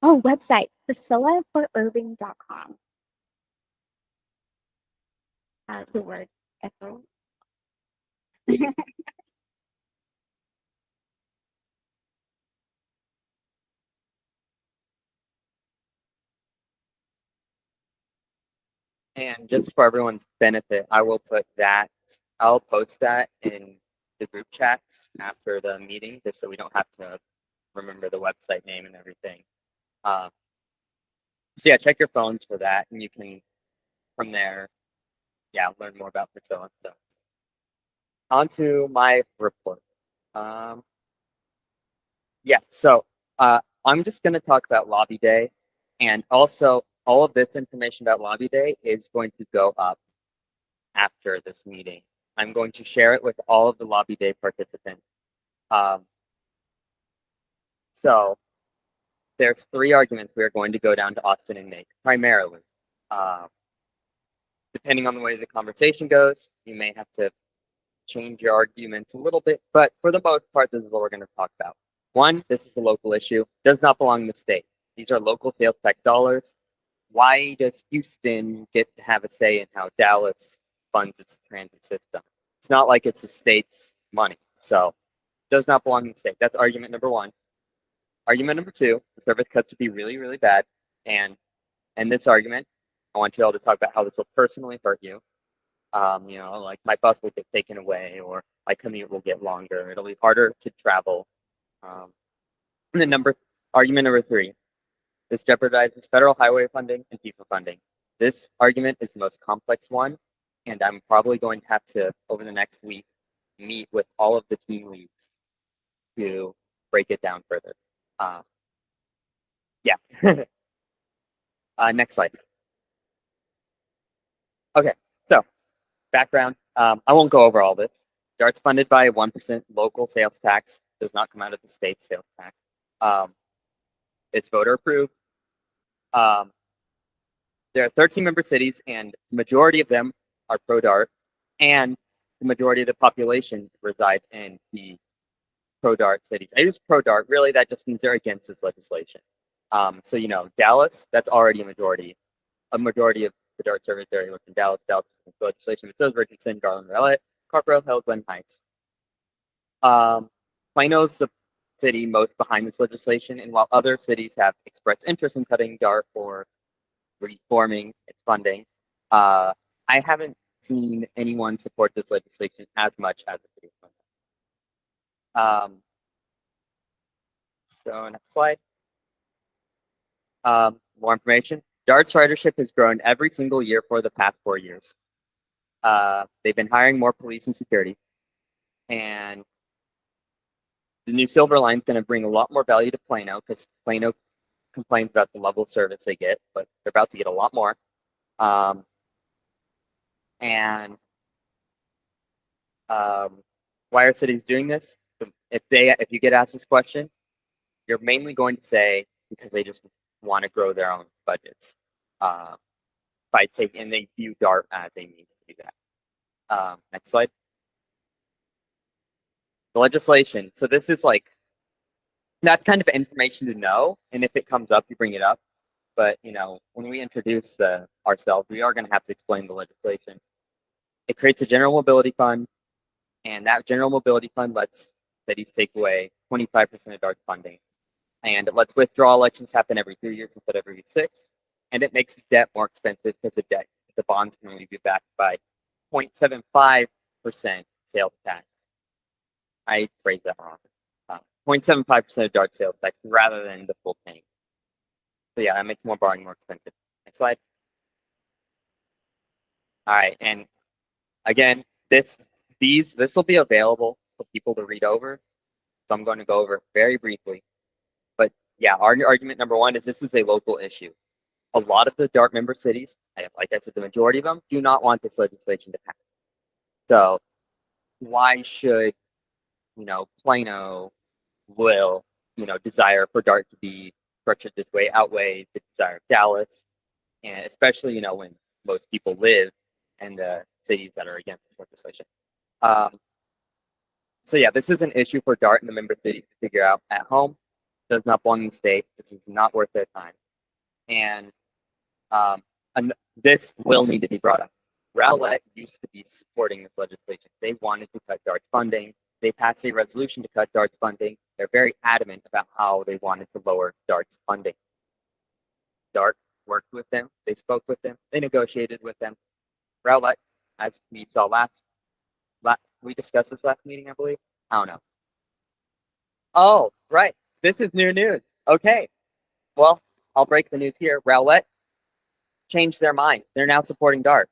Speaker 5: Oh, website, PriscillaForIrving.com. The word echo.
Speaker 2: And just for everyone's benefit, I'll post that in the group chats after the meeting, just so we don't have to remember the website name and everything. So yeah, check your phones for that, and you can, from there, learn more about Priscilla. So on to my report. So I'm just going to talk about Lobby Day, and also all of this information about Lobby Day is going to go up after this meeting. I'm going to share it with all of the Lobby Day participants. So there's 3 arguments we are going to go down to Austin and make, primarily. Depending on the way the conversation goes, you may have to change your arguments a little bit, but for the most part, this is what we're going to talk about. 1, this is a local issue, does not belong in the state. These are local sales tax dollars. Why does Houston get to have a say in how Dallas funds its transit system? It's not like it's the state's money, so it does not belong in the state. That's argument number 1. Argument number 2, the service cuts would be really, really bad, and in this argument, I want you all to talk about how this will personally hurt you. Like my bus will get taken away, or my commute will get longer. It'll be harder to travel. And then argument number 3, this jeopardizes federal highway funding and FEMA funding. This argument is the most complex one, and I'm probably going to have to, over the next week, meet with all of the team leads to break it down further. Next slide. Okay, so background. I won't go over all this. DART's funded by 1% local sales tax. Does not come out of the state sales tax. It's voter approved. There are 13 member cities, and the majority of them are pro-DART, and the majority of the population resides in the pro-DART cities. I use pro-DART. Really, that just means they're against this legislation. So, Dallas, that's already a majority. A majority of the DART service area was in Dallas. Dallas is legislation, but so is Richardson, Garland, Rowlett, Carpro, Hill, Glen Heights. Plano's the city most behind this legislation, and while other cities have expressed interest in cutting DART or reforming its funding, I haven't seen anyone support this legislation as much as the city of Plano. So next slide. More information. DART's ridership has grown every single year for the past 4 years. They've been hiring more police and security, and the new Silver Line is going to bring a lot more value to Plano, because Plano complains about the level of service they get, but they're about to get a lot more. And why are cities doing this? If you get asked this question, you're mainly going to say because they just want to grow their own budgets and they view DART as a means to do that. Next slide. The legislation. So this is like that kind of information to know, and if it comes up, you bring it up. But when we introduce ourselves, we are going to have to explain the legislation. It creates a general mobility fund, and that general mobility fund lets cities take away 25% of DART funding. And it lets withdrawal elections happen every 3 years instead of every 6. And it makes debt more expensive because the bonds can only be backed by 0.75% sales tax. I phrased that wrong. 0.75% of DART sales tax rather than the full thing. So yeah, that makes more borrowing more expensive. Next slide. All right, and again, this will be available for people to read over. So I'm going to go over it very briefly. But yeah, our argument number one is this is a local issue. A lot of the DART member cities, like I said, the majority of them do not want this legislation to pass. So why should Plano will desire for DART to be structured this way outweigh the desire of Dallas, and especially when most people live in the cities that are against this legislation. So yeah, this is an issue for DART and the member cities to figure out at home. It does not belong in the state. This is not worth their time, and this will need to be brought up. Rowlett used to be supporting this legislation. They wanted to cut DART's funding. They passed a resolution to cut DART's funding. They're very adamant about how they wanted to lower DART's funding. DART worked with them. They spoke with them. They negotiated with them. Rowlett, as we saw we discussed this last meeting, I believe. I don't know. Oh, right. This is new news. Okay. Well, I'll break the news here. Rowlett changed their mind. They're now supporting DART.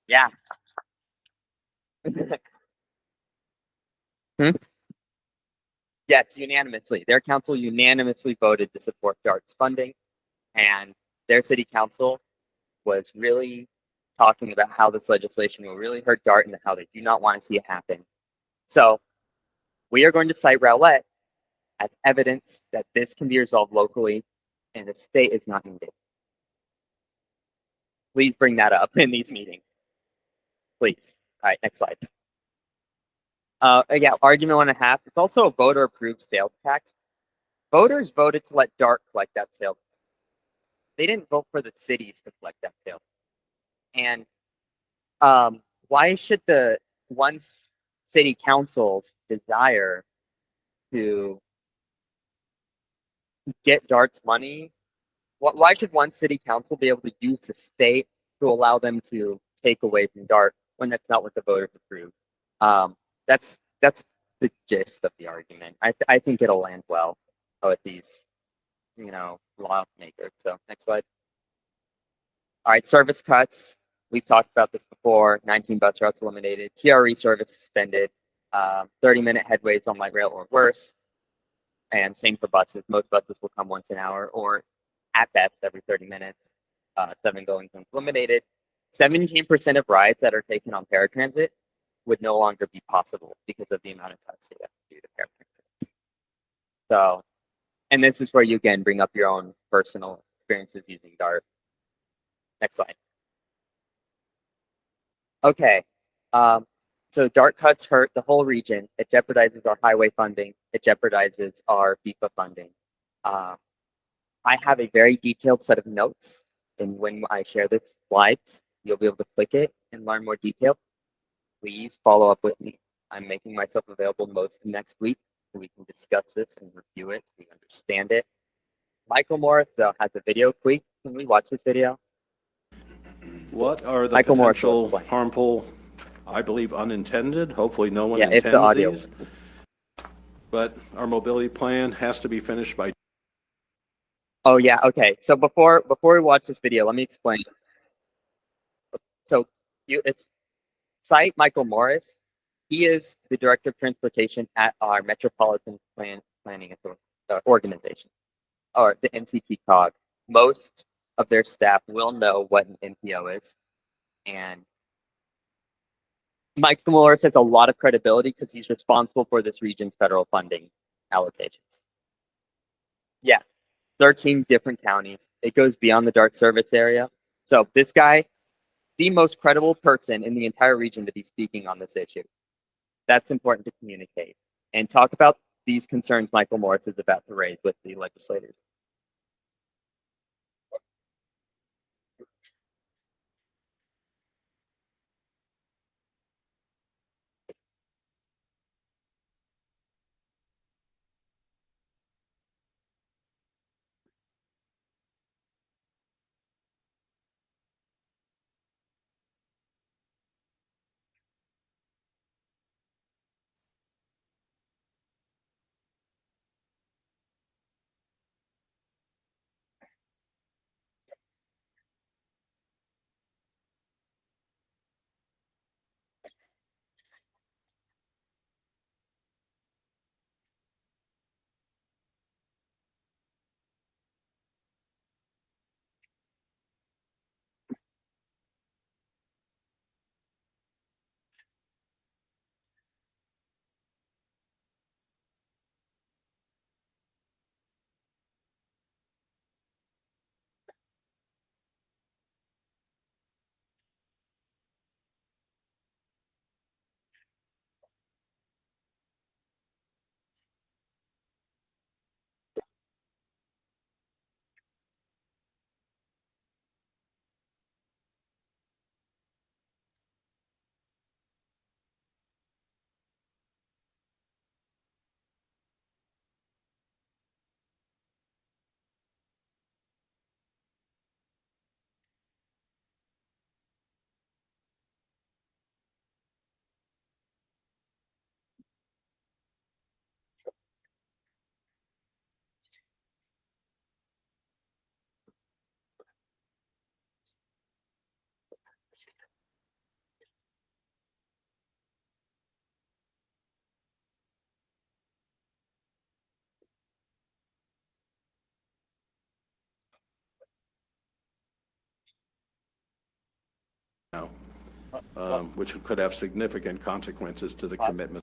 Speaker 2: Yeah. Yes, unanimously. Their council unanimously voted to support DART's funding, and their city council was really talking about how this legislation will really hurt DART and how they do not want to see it happen. So we are going to cite Rowlett as evidence that this can be resolved locally and the state is not needed. Please bring that up in these meetings. Please. All right, next slide. Yeah, argument 1.5. It's also a voter-approved sales tax. Voters voted to let DART collect that sales tax. They didn't vote for the cities to collect that sales tax. And why should the one city council's desire to get DART's money? Why should one city council be able to use the state to allow them to take away from DART when that's not what the voters approved? That's the gist of the argument. I think it'll land well with these, lawmakers. So next slide. All right, service cuts. We've talked about this before. 19 bus routes eliminated. TRE service suspended. 30-minute headways on light rail or worse. And same for buses. Most buses will come once an hour or at best every 30 minutes. 7 going zones eliminated. 17% of rides that are taken on paratransit would no longer be possible because of the amount of cuts they have to do to paratransit. So, and this is where you again bring up your own personal experiences using DART. Next slide. Okay. So DART cuts hurt the whole region. It jeopardizes our highway funding. It jeopardizes our FIFA funding. I have a very detailed set of notes, and when I share this slides, you'll be able to click it and learn more detail. Please follow up with me. I'm making myself available most of next week so we can discuss this and review it. We understand it. Michael Morris, though, has a video. Can we watch this video?
Speaker 9: What are the
Speaker 2: Michael Morris will
Speaker 9: potential
Speaker 2: explain.
Speaker 9: harmful, I believe unintended, hopefully no one
Speaker 2: Yeah, if the
Speaker 9: intends
Speaker 2: audio.
Speaker 9: these, but our mobility plan has to be finished by.
Speaker 2: Oh yeah, okay. So before we watch this video, let me explain. So it's cite Michael Morris. He is the director of transportation at our Metropolitan Planning Organization, or the MCT COG. Most of their staff will know what an NPO is. And Mike Morris has a lot of credibility because he's responsible for this region's federal funding allocations. Yeah, 13 different counties. It goes beyond the DART service area. So this guy, the most credible person in the entire region to be speaking on this issue. That's important to communicate and talk about these concerns Michael Morris is about to raise with the legislators.
Speaker 9: now, which could have significant consequences to the commitment.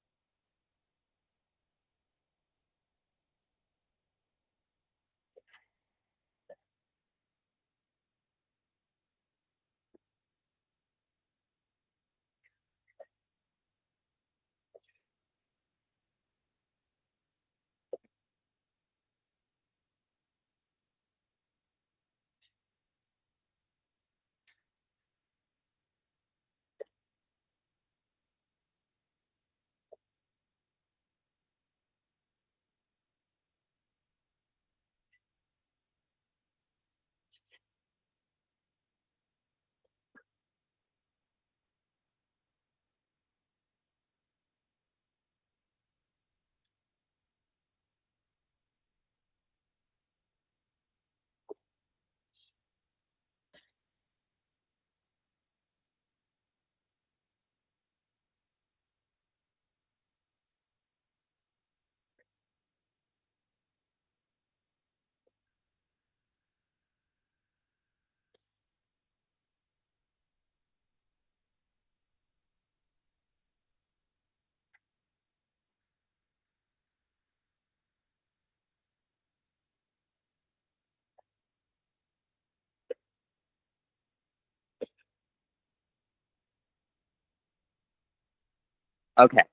Speaker 2: Okay,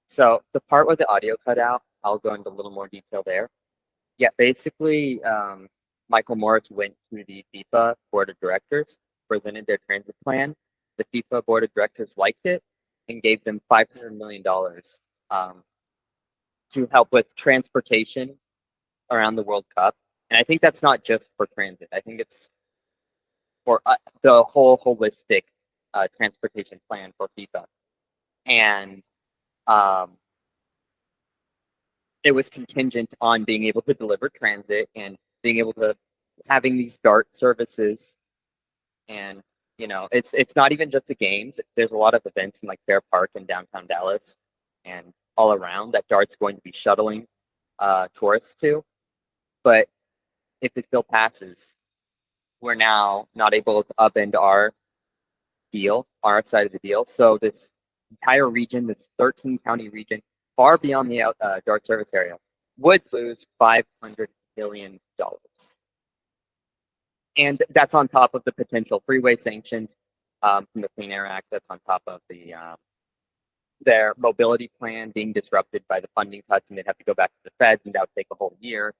Speaker 2: so the part where the audio cut out, I'll go into a little more detail there. Yeah, basically, Michael Morris went to the FIFA board of directors, presented their transit plan. The FIFA board of directors liked it and gave them $500 million to help with transportation around the World Cup. And I think that's not just for transit. I think it's for the whole holistic transportation plan for FIFA. And it was contingent on being able to deliver transit and being able to having these DART services. And it's not even just the games. There's a lot of events in like Fair Park in downtown Dallas and all around that DART's going to be shuttling tourists to. But if this bill passes, we're now not able to upend our deal, our side of the deal. So this entire region, this 13 county region, far beyond the DART service area, would lose $500 million. And that's on top of the potential freeway sanctions from the Clean Air Act. That's on top of the their mobility plan being disrupted by the funding cuts, and they'd have to go back to the feds, and that would take a whole year.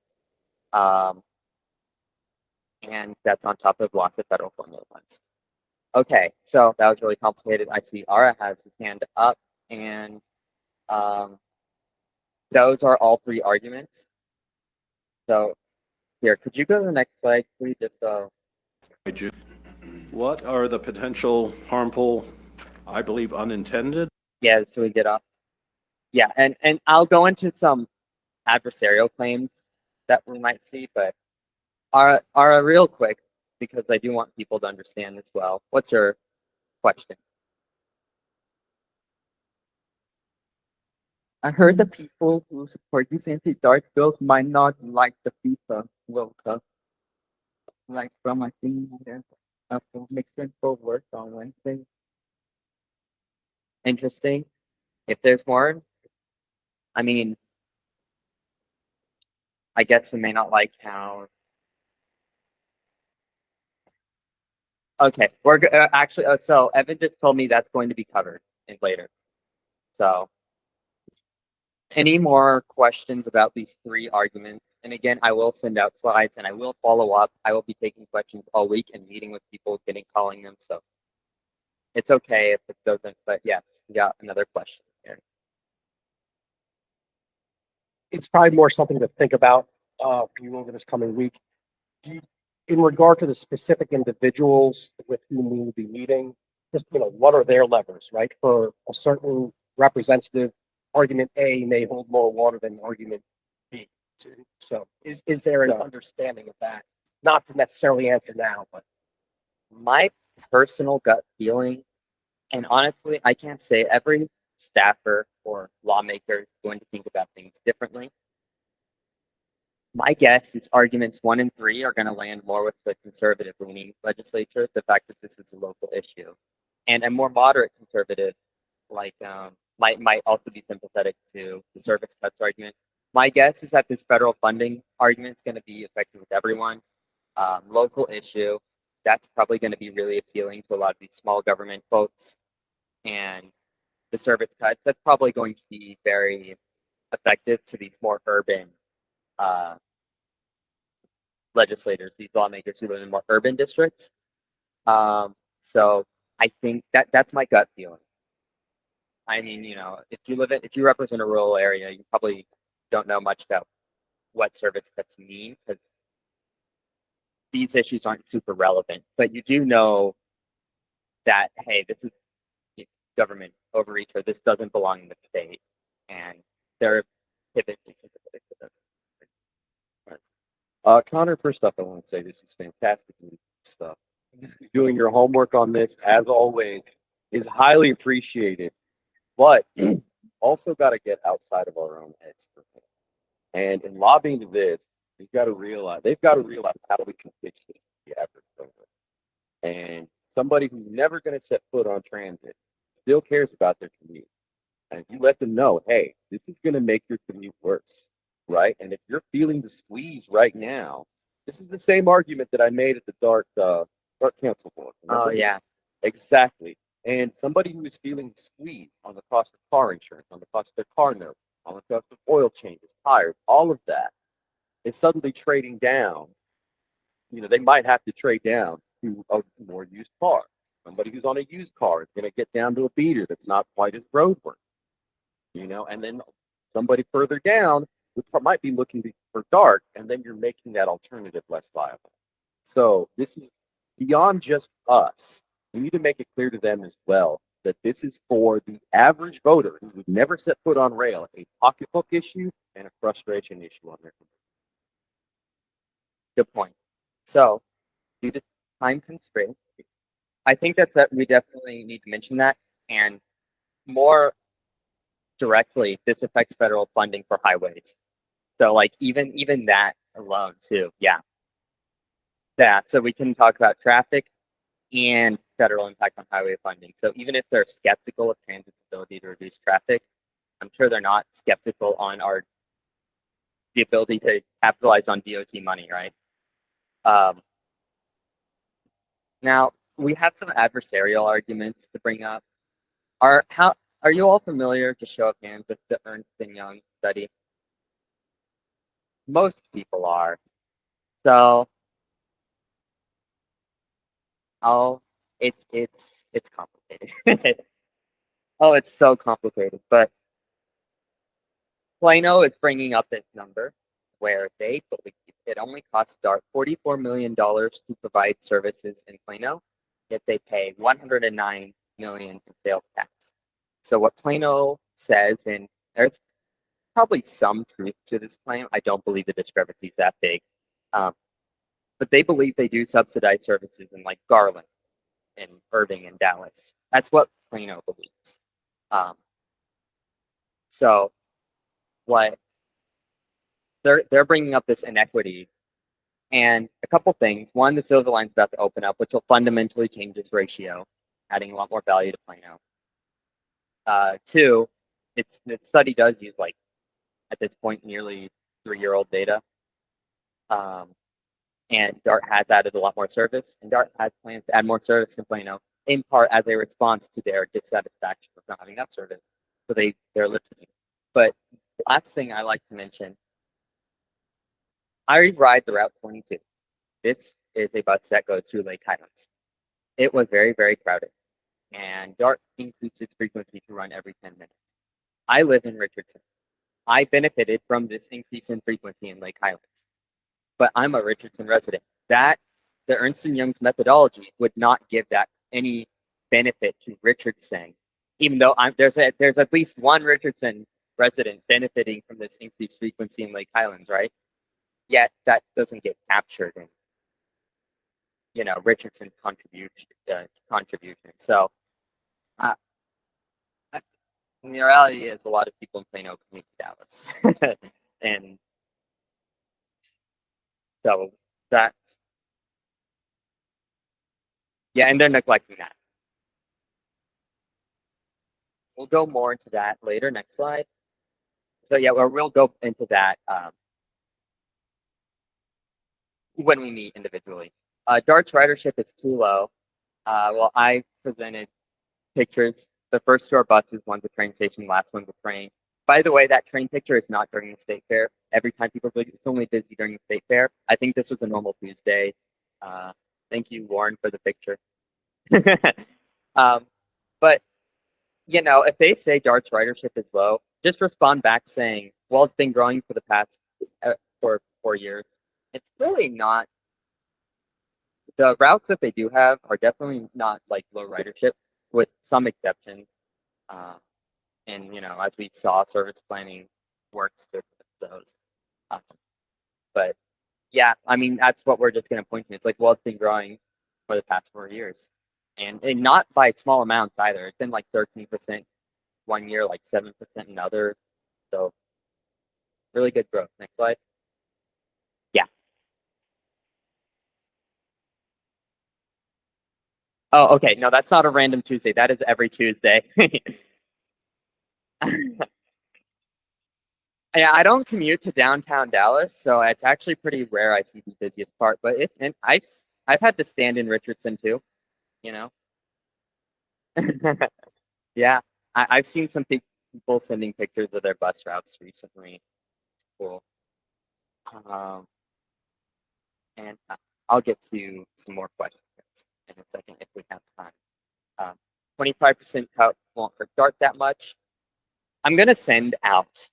Speaker 2: And that's on top of lots of federal formula funds. Okay, so that was really complicated. I see Ara has his hand up, and those are all three arguments. So here, could you go to the next slide, please? Just
Speaker 9: What are the potential harmful, I believe, unintended?
Speaker 2: yeah, so we get up. Yeah, and I'll go into some adversarial claims that we might see, but Ara, real quick, because I do want people to understand as well. What's your question? I heard the people who support these anti-DART bills might not like the FIFA World Cup. Like from I think mixed info work on Wednesday. Interesting. If there's more, I mean, I guess they may not like how. Okay, we're actually. So Evan just told me that's going to be covered in later. So, any more questions about these three arguments? And again, I will send out slides and I will follow up. I will be taking questions all week and meeting with people, calling them. So it's okay if it doesn't. But yes, we got another question here.
Speaker 3: It's probably more something to think about for you over this coming week. In regard to the specific individuals with whom we will be meeting, just, what are their levers, right? For a certain representative, argument A may hold more water than argument B. So is there an understanding of that? Not to necessarily answer now, but
Speaker 2: My personal gut feeling, and honestly, I can't say every staffer or lawmaker is going to think about things differently. My guess is arguments 1 and 3 are going to land more with the conservative leaning legislature, the fact that this is a local issue. And a more moderate conservative, like, might also be sympathetic to the service cuts argument. My guess is that this federal funding argument is going to be effective with everyone. Local issue, that's probably going to be really appealing to a lot of these small government folks. And the service cuts, that's probably going to be very effective to these more urban legislators, these lawmakers who live in more urban districts. So I think that's my gut feeling. I mean, if you represent a rural area, you probably don't know much about what service cuts mean because these issues aren't super relevant. But you do know that, hey, this is government overreach, or this doesn't belong in the state, and they're typically sympathetic to them.
Speaker 4: Connor, first off, I want to say this is fantastic stuff. Doing your homework on this, as always, is highly appreciated. But also got to get outside of our own heads for it. And in lobbying to this, they've got to realize how we can fix this to the average voter. And somebody who's never going to set foot on transit still cares about their commute. And if you let them know, hey, this is going to make your commute worse, right? And if you're feeling the squeeze right now, this is the same argument that I made at the DART Council board.
Speaker 2: Oh, yeah.
Speaker 4: Exactly. And somebody who is feeling squeezed on the cost of car insurance, on the cost of their car note, on the cost of oil changes, tires, all of that, is suddenly trading down. They might have to trade down to a more used car. Somebody who's on a used car is going to get down to a beater that's not quite as roadworthy. And then somebody further down might be looking for DART, and then you're making that alternative less viable. So this is beyond just us. We need to make it clear to them as well that this is for the average voter who would never set foot on rail, a pocketbook issue and a frustration issue on their community.
Speaker 2: Good point. So, due to time constraints, I think that we definitely need to mention that, and more directly, this affects federal funding for highways. So, like even that alone too, yeah. Yeah, so we can talk about traffic and federal impact on highway funding. So even if they're skeptical of transit's ability to reduce traffic, I'm sure they're not skeptical on the ability to capitalize on DOT money, right? Now we have some adversarial arguments to bring up. Are you all familiar, to show of hands, with the Ernst & Young study? Most people are. So it's complicated. Oh, it's so complicated. But Plano is bringing up this number where they believe it only costs DART $44 million to provide services in Plano, yet they pay $109 million in sales tax. So what Plano says, and there's probably some truth to this claim. I don't believe the discrepancy is that big. But they believe they do subsidize services in like Garland and Irving and Dallas. That's what Plano believes. So what they're bringing up this inequity, and a couple things. One, the Silver Line's about to open up, which will fundamentally change this ratio, adding a lot more value to Plano. Two, the study does use like at this point nearly 3-year-old data. And DART has added a lot more service, and DART has plans to add more service in Plano, in part as a response to their dissatisfaction with not having enough service. So they're listening. But the last thing I like to mention, I ride the Route 22. This is a bus that goes through Lake Highlands. It was very, very crowded, and DART increased its frequency to run every 10 minutes. I live in Richardson. I benefited from this increase in frequency in Lake Highlands, but I'm a Richardson resident. That the Ernst & Young's methodology would not give that any benefit to Richardson, even though there's at least one Richardson resident benefiting from this increased frequency in Lake Highlands, right? Yet that doesn't get captured in, Richardson's contribution. So, uh, the reality is a lot of people in Plano commute to Dallas, and so that, yeah, and they're neglecting that. We'll go more into that later. Next slide. So yeah, we'll go into that when we meet individually. DART's ridership is too low. Well, I presented pictures. The first two are buses, one's a train station, last one's a train. By the way, that train picture is not during the state fair. Every time people it's only busy during the state fair. I think this was a normal Tuesday. Thank you, Warren, for the picture. But if they say DART's ridership is low, just respond back saying, well, it's been growing for the past 4 years. It's really not. The routes that they do have are definitely not like low ridership, with some exceptions. And as we saw, service planning works with those. But yeah, I mean, that's what we're just going to point to. It's like, well, it's been growing for the past 4 years, and not by small amounts either. It's been like 13% one year, like 7% another. So really good growth. Next slide. Yeah. Oh, okay. No, that's not a random Tuesday. That is every Tuesday. Yeah, I don't commute to downtown Dallas, so it's actually pretty rare I see the busiest part. But and I've had to stand in Richardson too, you know. Yeah, I've seen some people sending pictures of their bus routes recently. Cool. Um, and I'll get to some more questions in a second if we have time. 25% cut won't hurt DART that much. I'm gonna send out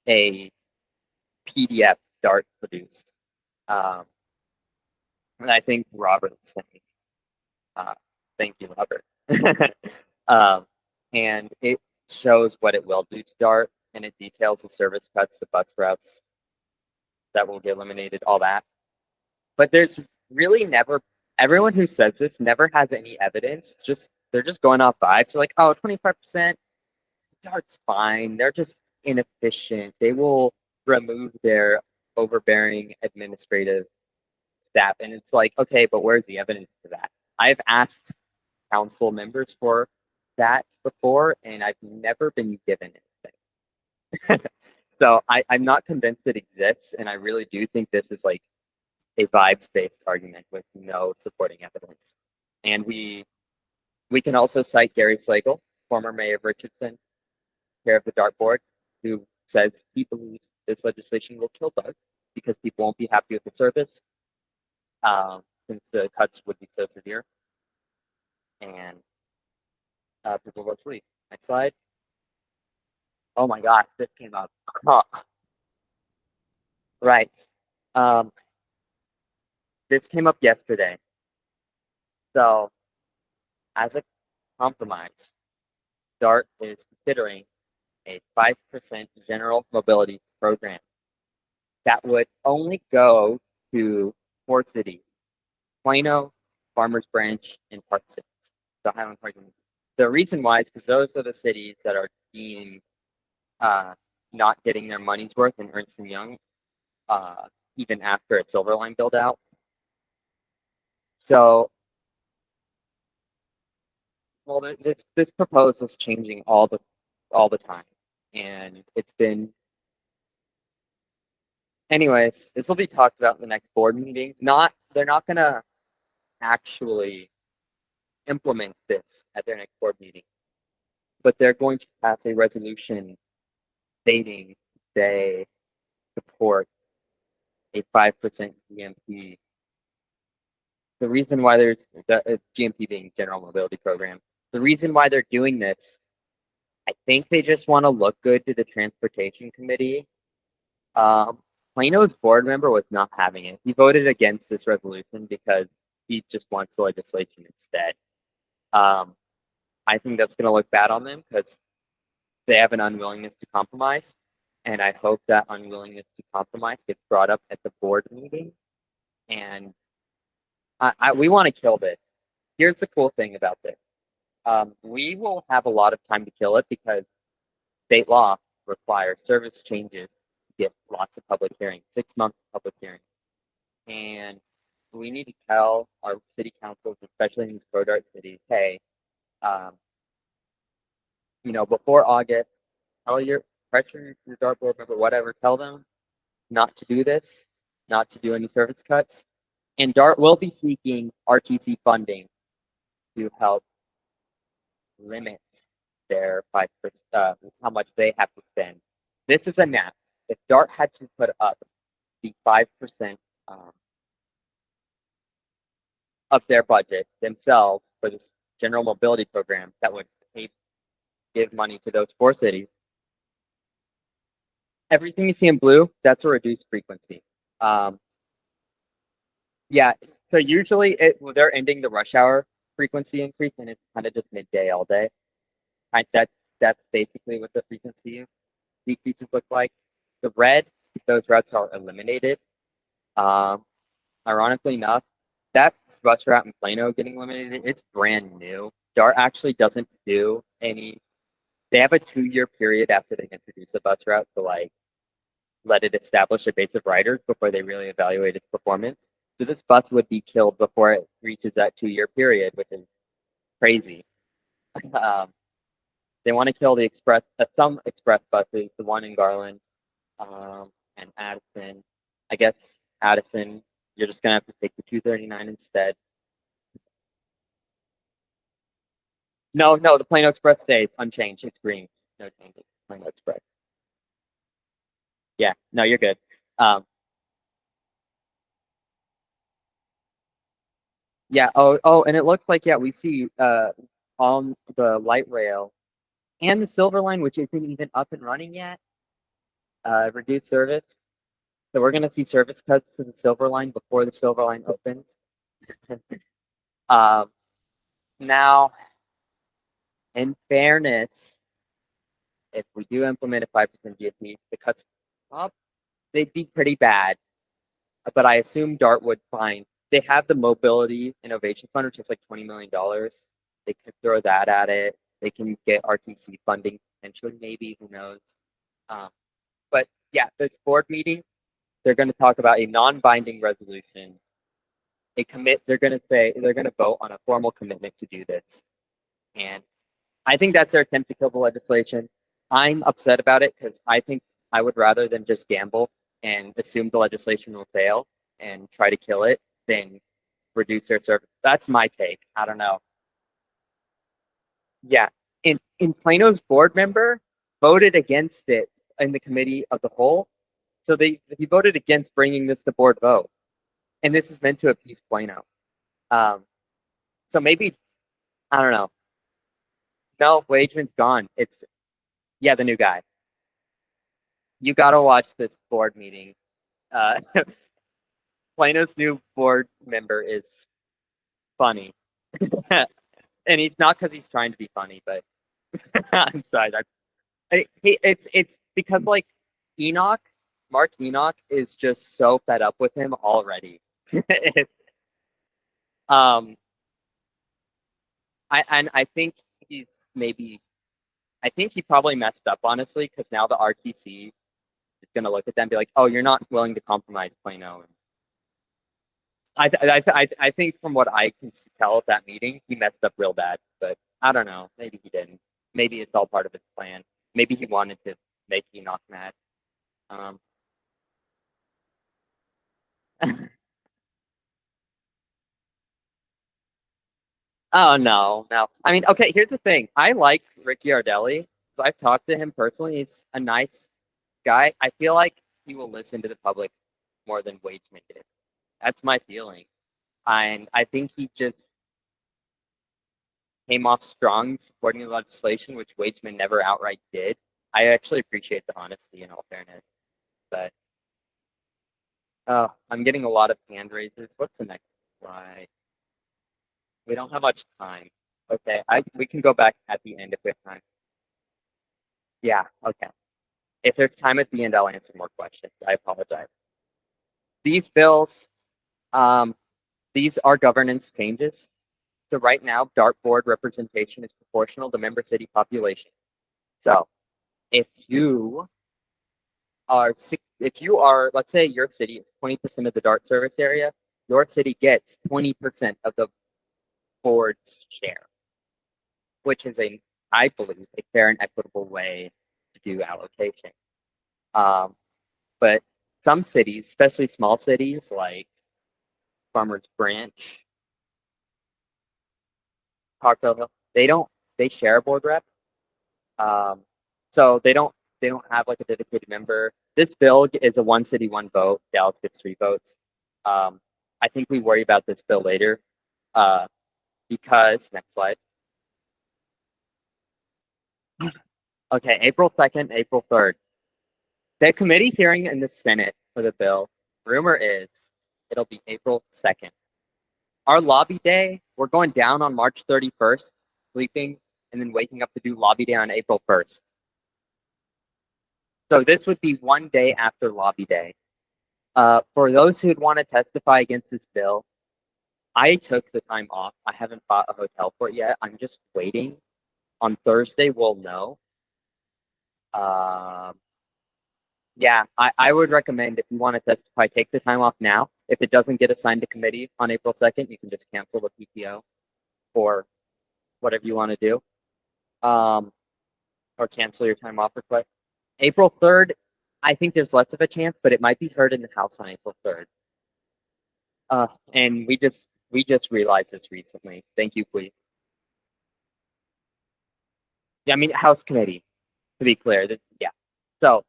Speaker 2: a PDF DART produced. And I think Robert sent me. Thank you, Robert. And it shows what it will do to DART, and it details the service cuts, the bus routes that will get eliminated, all that. But there's really never, everyone who says this never has any evidence. They're just going off vibes. They're like, oh, 25%, DART's fine. They're just inefficient. They will remove their overbearing administrative staff. And it's like, okay, but where's the evidence for that? I've asked council members for that before, and I've never been given anything. So I'm not convinced it exists, and I really do think this is like a vibes-based argument with no supporting evidence. And we can also cite Gary Slagle, former mayor of Richardson, chair of the dartboard, who says he believes this legislation will kill bugs because people won't be happy with the service, since the cuts would be so severe, and people will sleep. Next slide. Oh my gosh, this came up. Huh. Right. This came up yesterday. So, as a compromise, DART is considering a 5% general mobility program that would only go to 4 cities: Plano, Farmers Branch, and Park Cities. So Highland Park. The reason why is because those are the cities that are being not getting their money's worth in Ernst & Young, even after a Silver Line build out. So, well, this proposal is changing all the time, and it's been. Anyways, this will be talked about in the next board meeting. They're not gonna actually implement this at their next board meeting, but they're going to pass a resolution stating they support a 5% GMP. The reason why there's the GMP being General Mobility Program. The reason why they're doing this, I think they just want to look good to the Transportation Committee. Plano's board member was not having it. He voted against this resolution because he just wants the legislation instead. I think that's going to look bad on them because they have an unwillingness to compromise. And I hope that unwillingness to compromise gets brought up at the board meeting. And we want to kill this. Here's the cool thing about this. We will have a lot of time to kill it because state law requires service changes to get lots of public hearings, 6 months of public hearings. And we need to tell our city councils, especially in these pro-DART cities, hey, before August, tell your pressure your DART board member, whatever, tell them not to do this, not to do any service cuts. And DART will be seeking RTC funding to help limit their 5%, how much they have to spend. This is a map. If DART had to put up the 5% of their budget themselves for this general mobility program that would give money to those 4 cities, everything you see in blue, that's a reduced frequency. Yeah, so usually they're ending the rush hour frequency increase, and it's kind of just midday all day. That's basically what the frequency decreases look like. The red, those routes are eliminated. Ironically enough, that bus route in Plano getting eliminated, it's brand new. DART actually doesn't do any. They have a 2-year period after they introduce a bus route to let it establish a base of riders before they really evaluate its performance. So this bus would be killed before it reaches that 2-year period, which is crazy. They want to kill the some express buses, the one in Garland, and Addison. I guess Addison, you're just gonna have to take the 239 instead. No, the Plano Express stays unchanged. It's green. No changes. Plano Express. Yeah, no, you're good. Yeah. Oh, and it looks like we see on the light rail and the Silver Line, which isn't even up and running yet, reduced service. So we're gonna see service cuts to the Silver Line before the Silver Line opens. Now, in fairness, if we do implement a 5% GSP, the cuts they'd be pretty bad. But I assume DART would find they have the Mobility Innovation Fund, which is like $20 million. They could throw that at it. They can get RTC funding potentially, maybe, who knows. But yeah, this board meeting, they're going to talk about a non-binding resolution they're going to vote on a formal commitment to do this. And I think that's their attempt to kill the legislation. I'm upset about it because I think I would rather than just gamble and assume the legislation will fail and try to kill it than reduce their service. That's my take. I don't know. Yeah. In Plano's board member voted against it in the committee of the whole. So he voted against bringing this to board vote. And this is meant to appease Plano. So maybe, I don't know. No, Wageman's gone. It's, yeah, the new guy. You got to watch this board meeting. Plano's new board member is funny. And he's not because he's trying to be funny, but I'm sorry. It's because like Mark Enoch is just so fed up with him already. um, I think he's maybe, I think he probably messed up honestly because now the RTC is going to look at them and be like, oh, you're not willing to compromise Plano. I think from what I can tell at that meeting, he messed up real bad, but I don't know. Maybe he didn't. Maybe it's all part of his plan. Maybe he wanted to make Enoch mad. Oh no. I mean, okay. Here's the thing. I like Ricky Ardelli. So I've talked to him personally. He's a nice guy. I feel like he will listen to the public more than Wageman did. That's my feeling. And I think he just came off strong supporting the legislation, which Wageman never outright did. I actually appreciate the honesty in all fairness. But I'm getting a lot of hand raises. What's the next slide? We don't have much time. Okay, we can go back at the end if we have time. Yeah, okay. If there's time at the end, I'll answer more questions. I apologize. These bills, these are governance changes. So right now, DART board representation is proportional to member city population. So if you are, let's say your city is 20% of the DART service area, your city gets 20% of the board's share, which is I believe, a fair and equitable way to do allocation. But some cities, especially small cities like Farmers Branch, Parkville Hill, they share a board rep. So they don't have like a dedicated member. This bill is a one city, one vote. Dallas gets 3 votes. I think we worry about this bill later because, next slide. Okay, April 2nd, April 3rd. The committee hearing in the Senate for the bill, rumor is it'll be April 2nd. Our lobby day, we're going down on March 31st, sleeping, and then waking up to do lobby day on April 1st. So this would be one day after lobby day. For those who'd want to testify against this bill, I took the time off. I haven't bought a hotel for it yet. I'm just waiting. On Thursday, we'll know. Yeah, I would recommend if you want to testify, take the time off now. If it doesn't get assigned to committee on April 2nd, you can just cancel the PTO or whatever you want to do. Or cancel your time off request. April 3rd, I think there's less of a chance, but it might be heard in the House on April 3rd. And we just realized this recently. Thank you, please. Yeah, I mean, House committee, to be clear. Yeah. So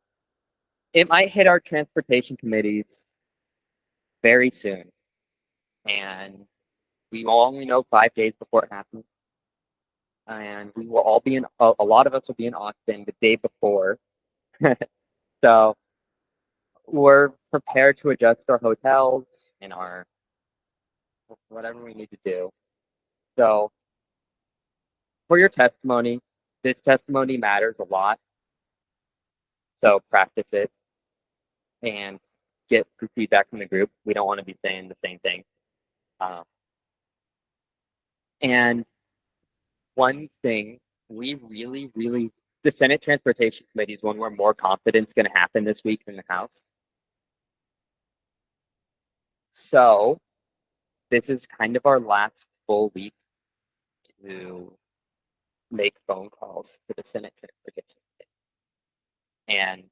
Speaker 2: it might hit our transportation committees very soon. And we will only know 5 days before it happens. And we will all be a lot of us will be in Austin the day before. So we're prepared to adjust our hotels and our whatever we need to do. So for your testimony, this testimony matters a lot. So practice it and get feedback from the group. We don't want to be saying the same thing. And one thing we really, the Senate Transportation Committee is one where more confidence is going to happen this week than the House. So this is kind of our last full week to make phone calls to the Senate transportation committee. And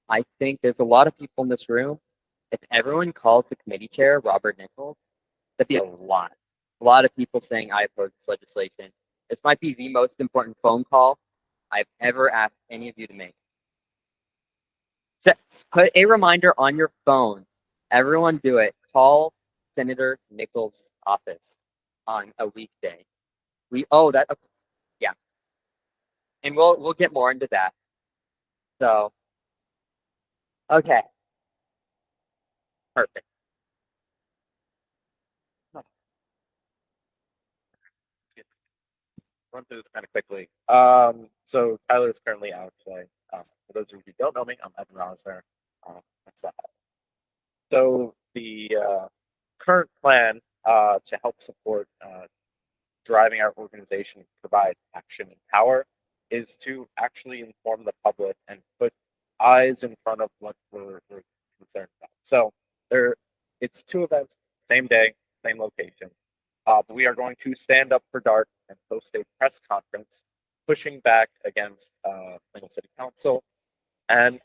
Speaker 2: I think there's a lot of people in this room. If everyone calls the committee chair, Robert Nichols, that'd be a lot. A lot of people saying I oppose this legislation. This might be the most important phone call I've ever asked any of you to make. Put a reminder on your phone. Everyone do it. Call Senator Nichols' office on a weekday. Yeah. And we'll get more into that. So okay. Perfect.
Speaker 10: Run through this kind of quickly. So Tyler is currently out today. For those of you who don't know me, I'm Evan Rosser. Next slide. So the current plan to help support driving our organization to provide action and power is to actually inform the public and put eyes in front of what we're concerned about. So it's 2 events, same day, same location. But we are going to stand up for DART and host a press conference pushing back against Plano City Council and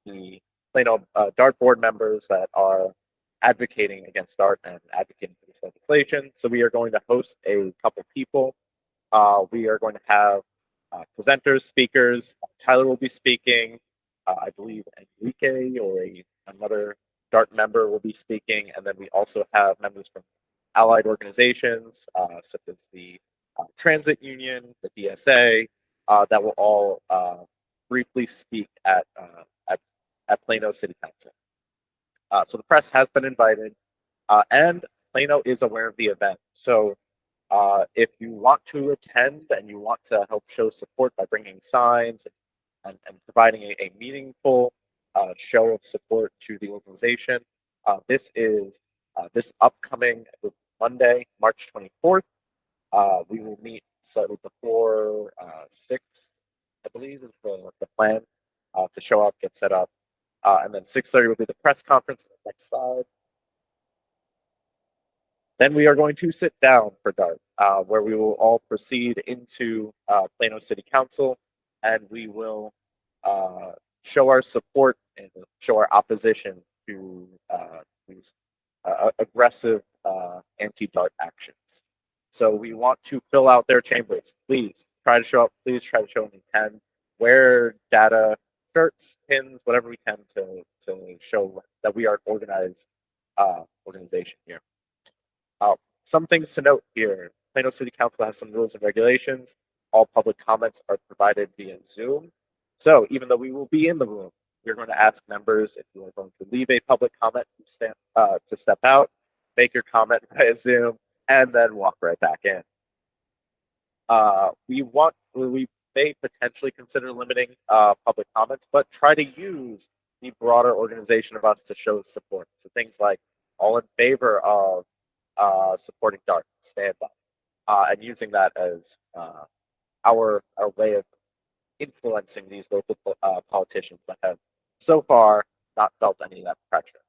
Speaker 10: the Plano DART board members that are advocating against DART and advocating for this legislation. So we are going to host a couple people. We are going to have presenters, speakers. Tyler will be speaking. I believe Enrique or another DART member will be speaking. And then we also have members from allied organizations, such as the Transit Union, the DSA, that will all briefly speak at Plano City Council. So the press has been invited, and Plano is aware of the event. So if you want to attend and you want to help show support by bringing signs and providing a meaningful show of support to the organization, this is this upcoming Monday, March 24th. We will meet slightly before 6, I believe, is the plan to show up, get set up. And then 6:30 will be the press conference. Next slide. Then we are going to sit down for DART, where we will all proceed into Plano City Council, and we will show our support and show our opposition to these aggressive anti-DART actions. So we want to fill out their chambers. Please try to show up. Please try to show an intent. Wear data shirts, pins, whatever we can to show that we are an organized organization here. Some things to note here. Plano City Council has some rules and regulations. All public comments are provided via Zoom. So even though we will be in the room, we're going to ask members if you are going to leave a public comment to step out, make your comment via Zoom, and then walk right back in. We may potentially consider limiting public comments, but try to use the broader organization of us to show support. So things like all in favor of supporting DART, stand up, and using that as our way of influencing these local politicians that have so far not felt any of that pressure.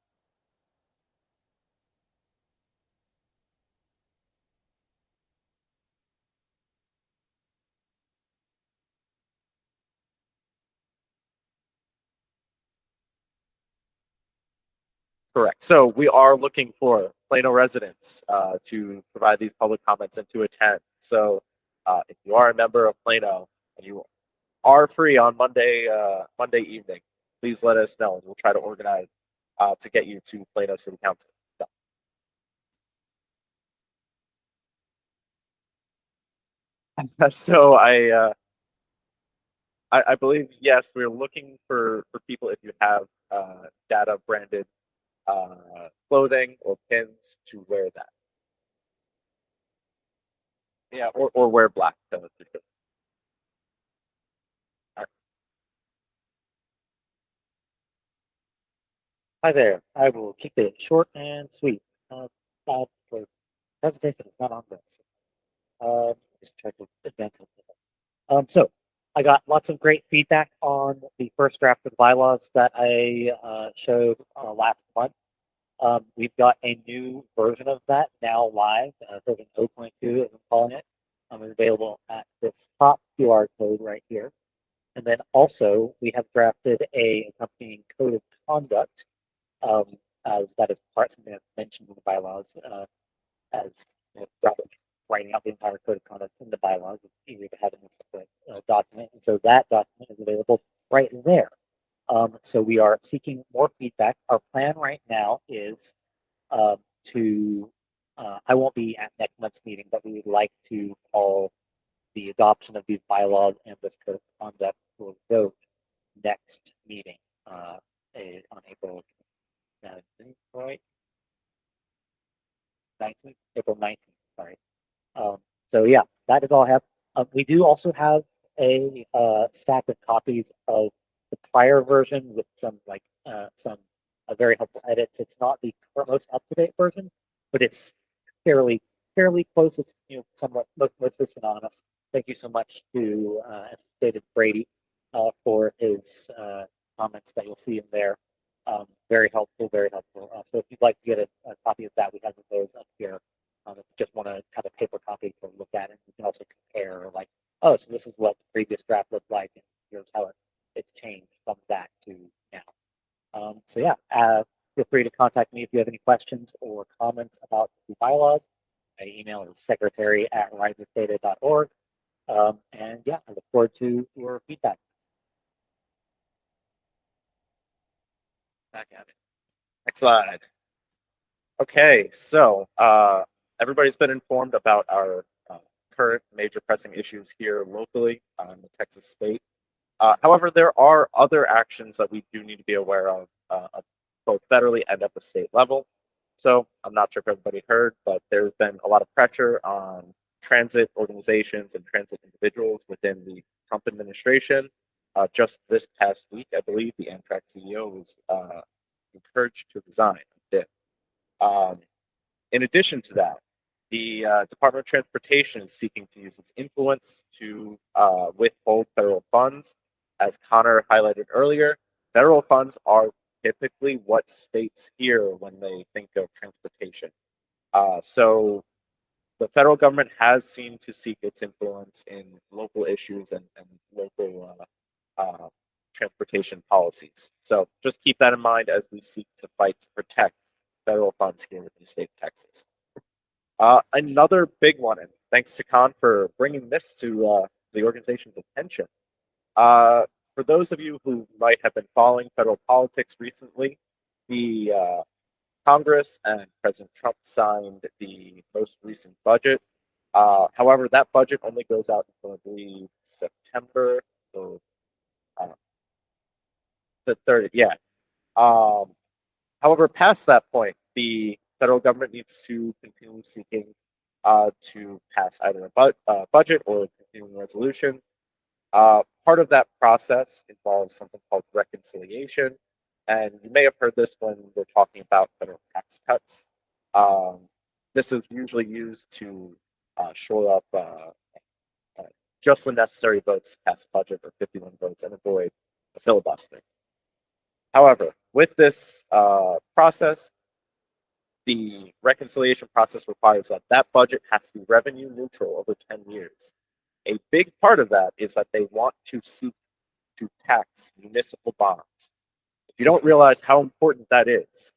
Speaker 10: Correct. So we are looking for Plano residents to provide these public comments and to attend. So if you are a member of Plano and you are free on Monday evening, please let us know, and we'll try to organize to get you to Plano City Council. So I believe, yes, we're looking for people if you have data branded clothing or pins to wear that. Yeah, or wear black.
Speaker 1: Hi there. I will keep it short and sweet. The presentation is not on this. Just try to advance it. So I got lots of great feedback on the first draft of bylaws that I showed last month. We've got a new version of that now live, version 0.2 as I'm calling it. It's available at this top QR code right here. And then also we have drafted a accompanying code of conduct, as that is part something that's mentioned in the bylaws, as writing out the entire code of conduct in the bylaws. It's easier to have in a separate document. And so that document is available right there. So we are seeking more feedback. Our plan right now is to, I won't be at next month's meeting, but we would like to call the adoption of these bylaws and this code of conduct for vote next meeting on April 19th, right? 19th, April 19th, sorry. So yeah, that is all I have. We do also have a stack of copies of the prior version with some very helpful edits. It's not the most up-to-date version, but it's fairly close. It's somewhat mostly synonymous. Thank you so much to, as stated, Brady for his comments that you'll see in there. Very helpful, very helpful. So if you'd like to get a copy of that, we have those up here. If you just want to have a paper copy to look at it, you can also compare, like, oh, so this is what the previous draft looked like, and here's how it's changed from that to now. So yeah, feel free to contact me if you have any questions or comments about the bylaws. My email is secretary@risersdata.org. And yeah, I look forward to your feedback.
Speaker 10: Back at it. Next slide. Okay, so everybody's been informed about our current major pressing issues here locally in the Texas state. However, there are other actions that we do need to be aware of both federally and at the state level. So I'm not sure if everybody heard, but there's been a lot of pressure on transit organizations and transit individuals within the Trump administration. Just this past week, I believe the Amtrak CEO was encouraged to resign. In addition to that, the Department of Transportation is seeking to use its influence to withhold federal funds. As Connor highlighted earlier, federal funds are typically what states hear when they think of transportation. So the federal government has seemed to seek its influence in local issues and local transportation policies. So just keep that in mind as we seek to fight to protect federal funds here in the state of Texas. Another big one, and thanks to Con for bringing this to the organization's attention. For those of you who might have been following federal politics recently, the Congress and President Trump signed the most recent budget. However, that budget only goes out until, I believe, September, so the 30th, yeah. However, past that point, the federal government needs to continue seeking to pass either a budget or a continuing resolution. Part of that process involves something called reconciliation, and you may have heard this when we're talking about federal tax cuts. This is usually used to shore up just the necessary votes to pass a budget, or 51 votes, and avoid the filibuster. However, with this process, the reconciliation process requires that that budget has to be revenue neutral over 10 years. A big part of that is that they want to seek to tax municipal bonds. If you don't realize how important that is,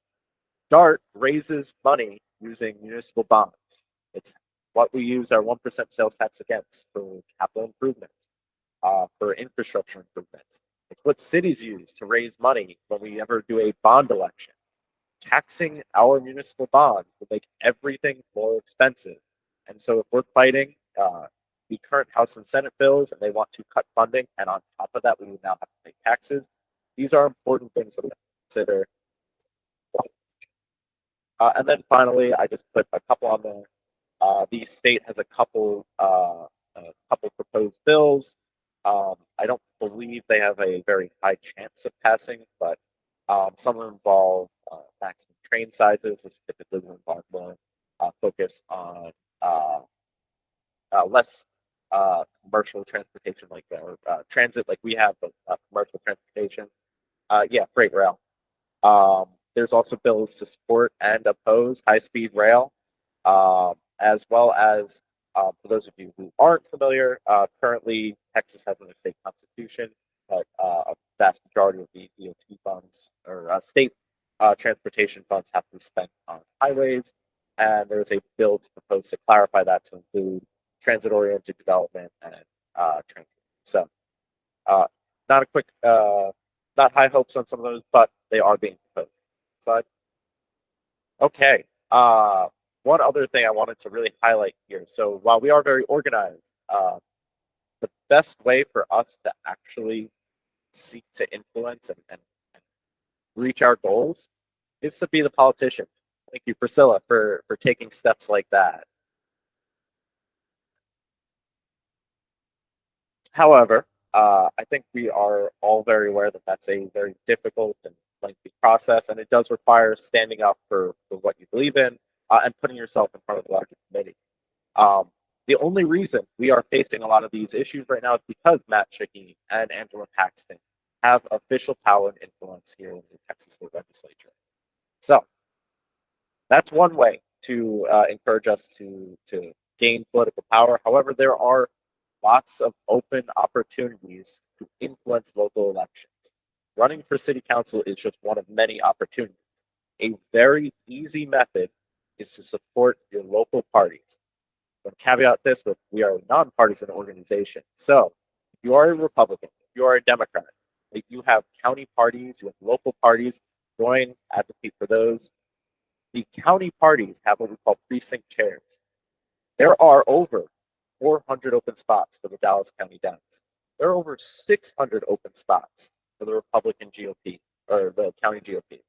Speaker 10: DART raises money using municipal bonds. It's what we use our 1% sales tax against for capital improvements, for infrastructure improvements. It's what cities use to raise money when we ever do a bond election. Taxing our municipal bonds will make everything more expensive. And so if we're fighting the current House and Senate bills and they want to cut funding, and on top of that, we would now have to pay taxes, these are important things that we consider. And then finally, I just put a couple on there. The state has a couple proposed bills. I don't believe they have a very high chance of passing, but some of them involve maximum train sizes. This typically will involve more focus on less commercial transportation like transit like we have, but commercial transportation. Yeah, freight rail. There's also bills to support and oppose high-speed rail, as well as, for those of you who aren't familiar, currently Texas has a state constitution, but a vast majority of the DOT funds or state transportation funds have to be spent on highways, and there's a bill to propose to clarify that to include transit-oriented development and transit. So, not a quick, not high hopes on some of those, but they are being proposed. Side. Okay. One other thing I wanted to really highlight here. So while we are very organized, the best way for us to actually seek to influence and reach our goals is to be the politicians. Thank you, Priscilla, for taking steps like that. However, I think we are all very aware that that's a very difficult and lengthy process, and it does require standing up for what you believe in and putting yourself in front of the larger committee. The only reason we are facing a lot of these issues right now is because Matt Shaheen and Angela Paxton have official power and influence here in the Texas State Legislature. So that's one way to encourage us to gain political power. However, there are lots of open opportunities to influence local elections. Running for city council is just one of many opportunities. A very easy method is to support your local parties. I'm going to caveat this with we are a nonpartisan organization. So if you are a Republican, if you are a Democrat, if you have county parties, you have local parties, join, advocate for those. The county parties have what we call precinct chairs. There are over 400 open spots for the Dallas County Dems. There are over 600 open spots for the Republican GOP or the county GOP.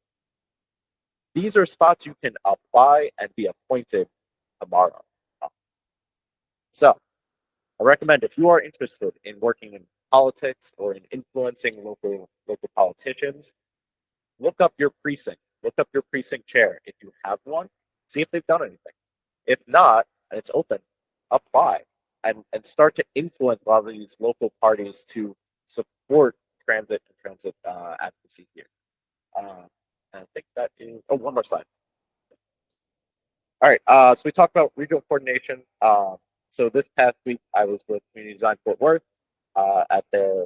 Speaker 10: These are spots you can apply and be appointed tomorrow. So I recommend if you are interested in working in politics or in influencing local politicians, look up your precinct. Look up your precinct chair. If you have one, see if they've done anything. If not, and it's open, apply and start to influence a lot of these local parties to support transit and transit advocacy here. And I think that is, oh, one more slide. All right, so we talked about regional coordination. So this past week, I was with Community Design Fort Worth at their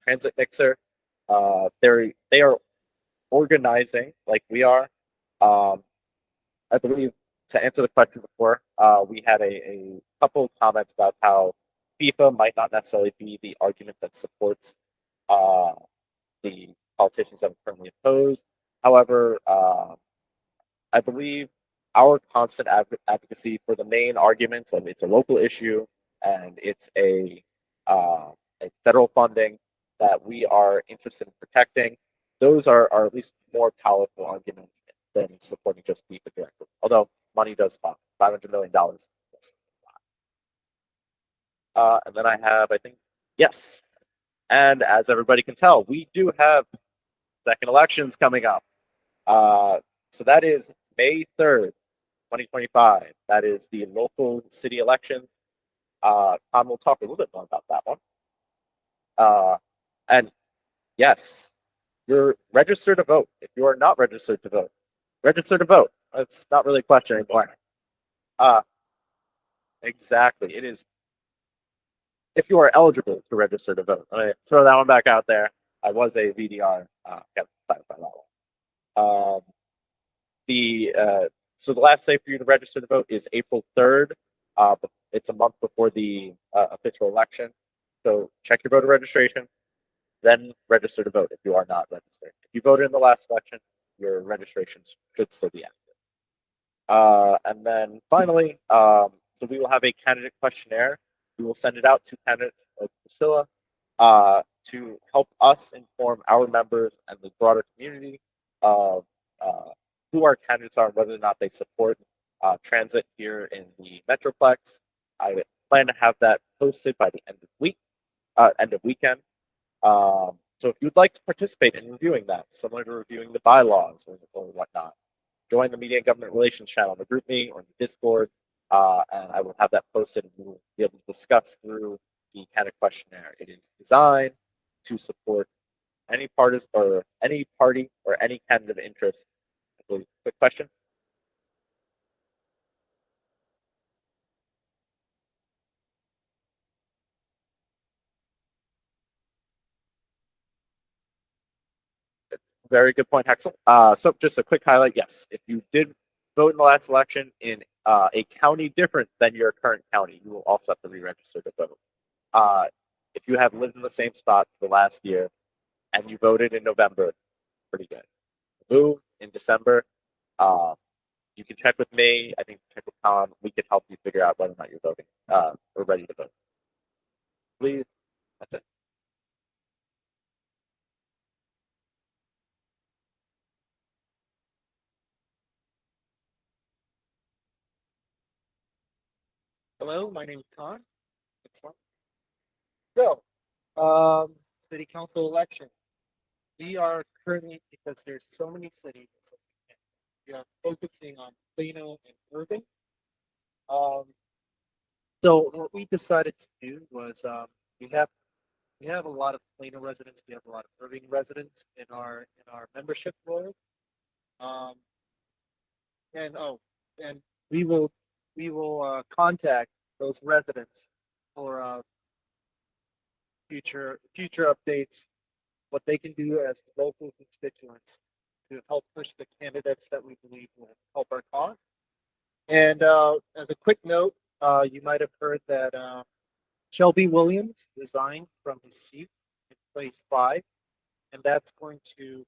Speaker 10: transit mixer. They are organizing like we are. I believe to answer the question before, we had a couple comments about how FIFA might not necessarily be the argument that supports the politicians that are currently opposed. However, I believe our constant advocacy for the main arguments of it's a local issue and it's a federal funding that we are interested in protecting, those are at least more powerful arguments than supporting just FIFA directly. Although money does talk, $500 million. And then I have, I think, yes. And as everybody can tell, we do have second elections coming up. So that is May 3rd, 2025. That is the local city elections. Tom will talk a little bit more about that one. And yes, you're registered to vote. If you are not registered to vote, register to vote. It's not really a question anymore. Exactly. It is. If you are eligible to register to vote, I'm going to throw that one back out there. I was a VDR. Got to clarify that one. So the last day for you to register to vote is April 3rd. It's a month before the official election. So check your voter registration, then register to vote if you are not registered. If you voted in the last election, your registration should still be active. And then finally, so we will have a candidate questionnaire. We will send it out to candidates like Priscilla to help us inform our members and the broader community of who our candidates are and whether or not they support transit here in the Metroplex. I plan to have that posted by the end of weekend. So if you'd like to participate in reviewing that, similar to reviewing the bylaws or whatnot, join the Media and Government Relations channel, the group me or the Discord, and I will have that posted and we will be able to discuss through the kind of questionnaire. It is designed to support any parties or any party or any kind of interest. I believe. Quick question. Very good point, Hexel. So just a quick highlight. Yes, if you did vote in the last election in a county different than your current county, you will also have to re-register to vote. If you have lived in the same spot for the last year and you voted in November, pretty good. Move in December. You can check with me. I think check with Tom. We can help you figure out whether or not you're voting or ready to vote. Please. That's it.
Speaker 3: Hello, my name is Con. Excellent. So, city council election. We are currently, because there's so many cities, we are focusing on Plano and Irving. So what we decided to do was we have we have a lot of Plano residents, we have a lot of Irving residents in our membership roll. Um, and and we will contact those residents for future updates, what they can do as local constituents to help push the candidates that we believe will help our cause. And as a quick note, you might have heard that Shelby Williams resigned from his seat in place 5, and that's going to.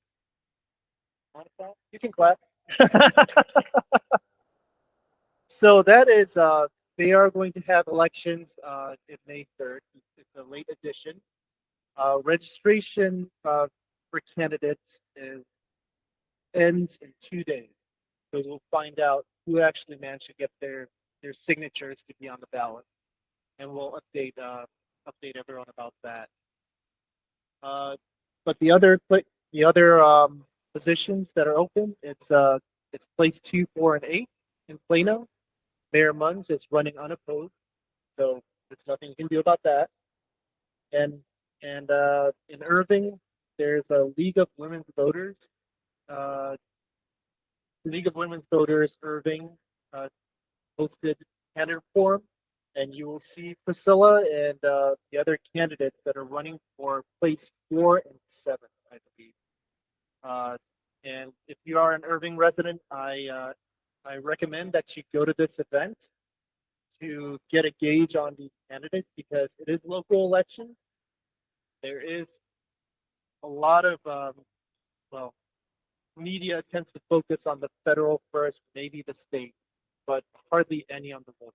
Speaker 3: You can clap. So that is, they are going to have elections in May 3rd. It's a late edition. Registration for candidates ends in 2 days. So we'll find out who actually managed to get their signatures to be on the ballot, and we'll update everyone about that. But the other positions that are open, it's place 2, 4, and 8 in Plano. Mayor Munns is running unopposed, so there's nothing you can do about that. And in Irving, there's a League of Women's Voters. League of Women's Voters Irving posted candidate form, and you will see Priscilla and the other candidates that are running for place 4 and 7, I believe. And if you are an Irving resident, I recommend that you go to this event to get a gauge on the candidates because it is local election. There is a lot of media tends to focus on the federal first, maybe the state, but hardly any on the local.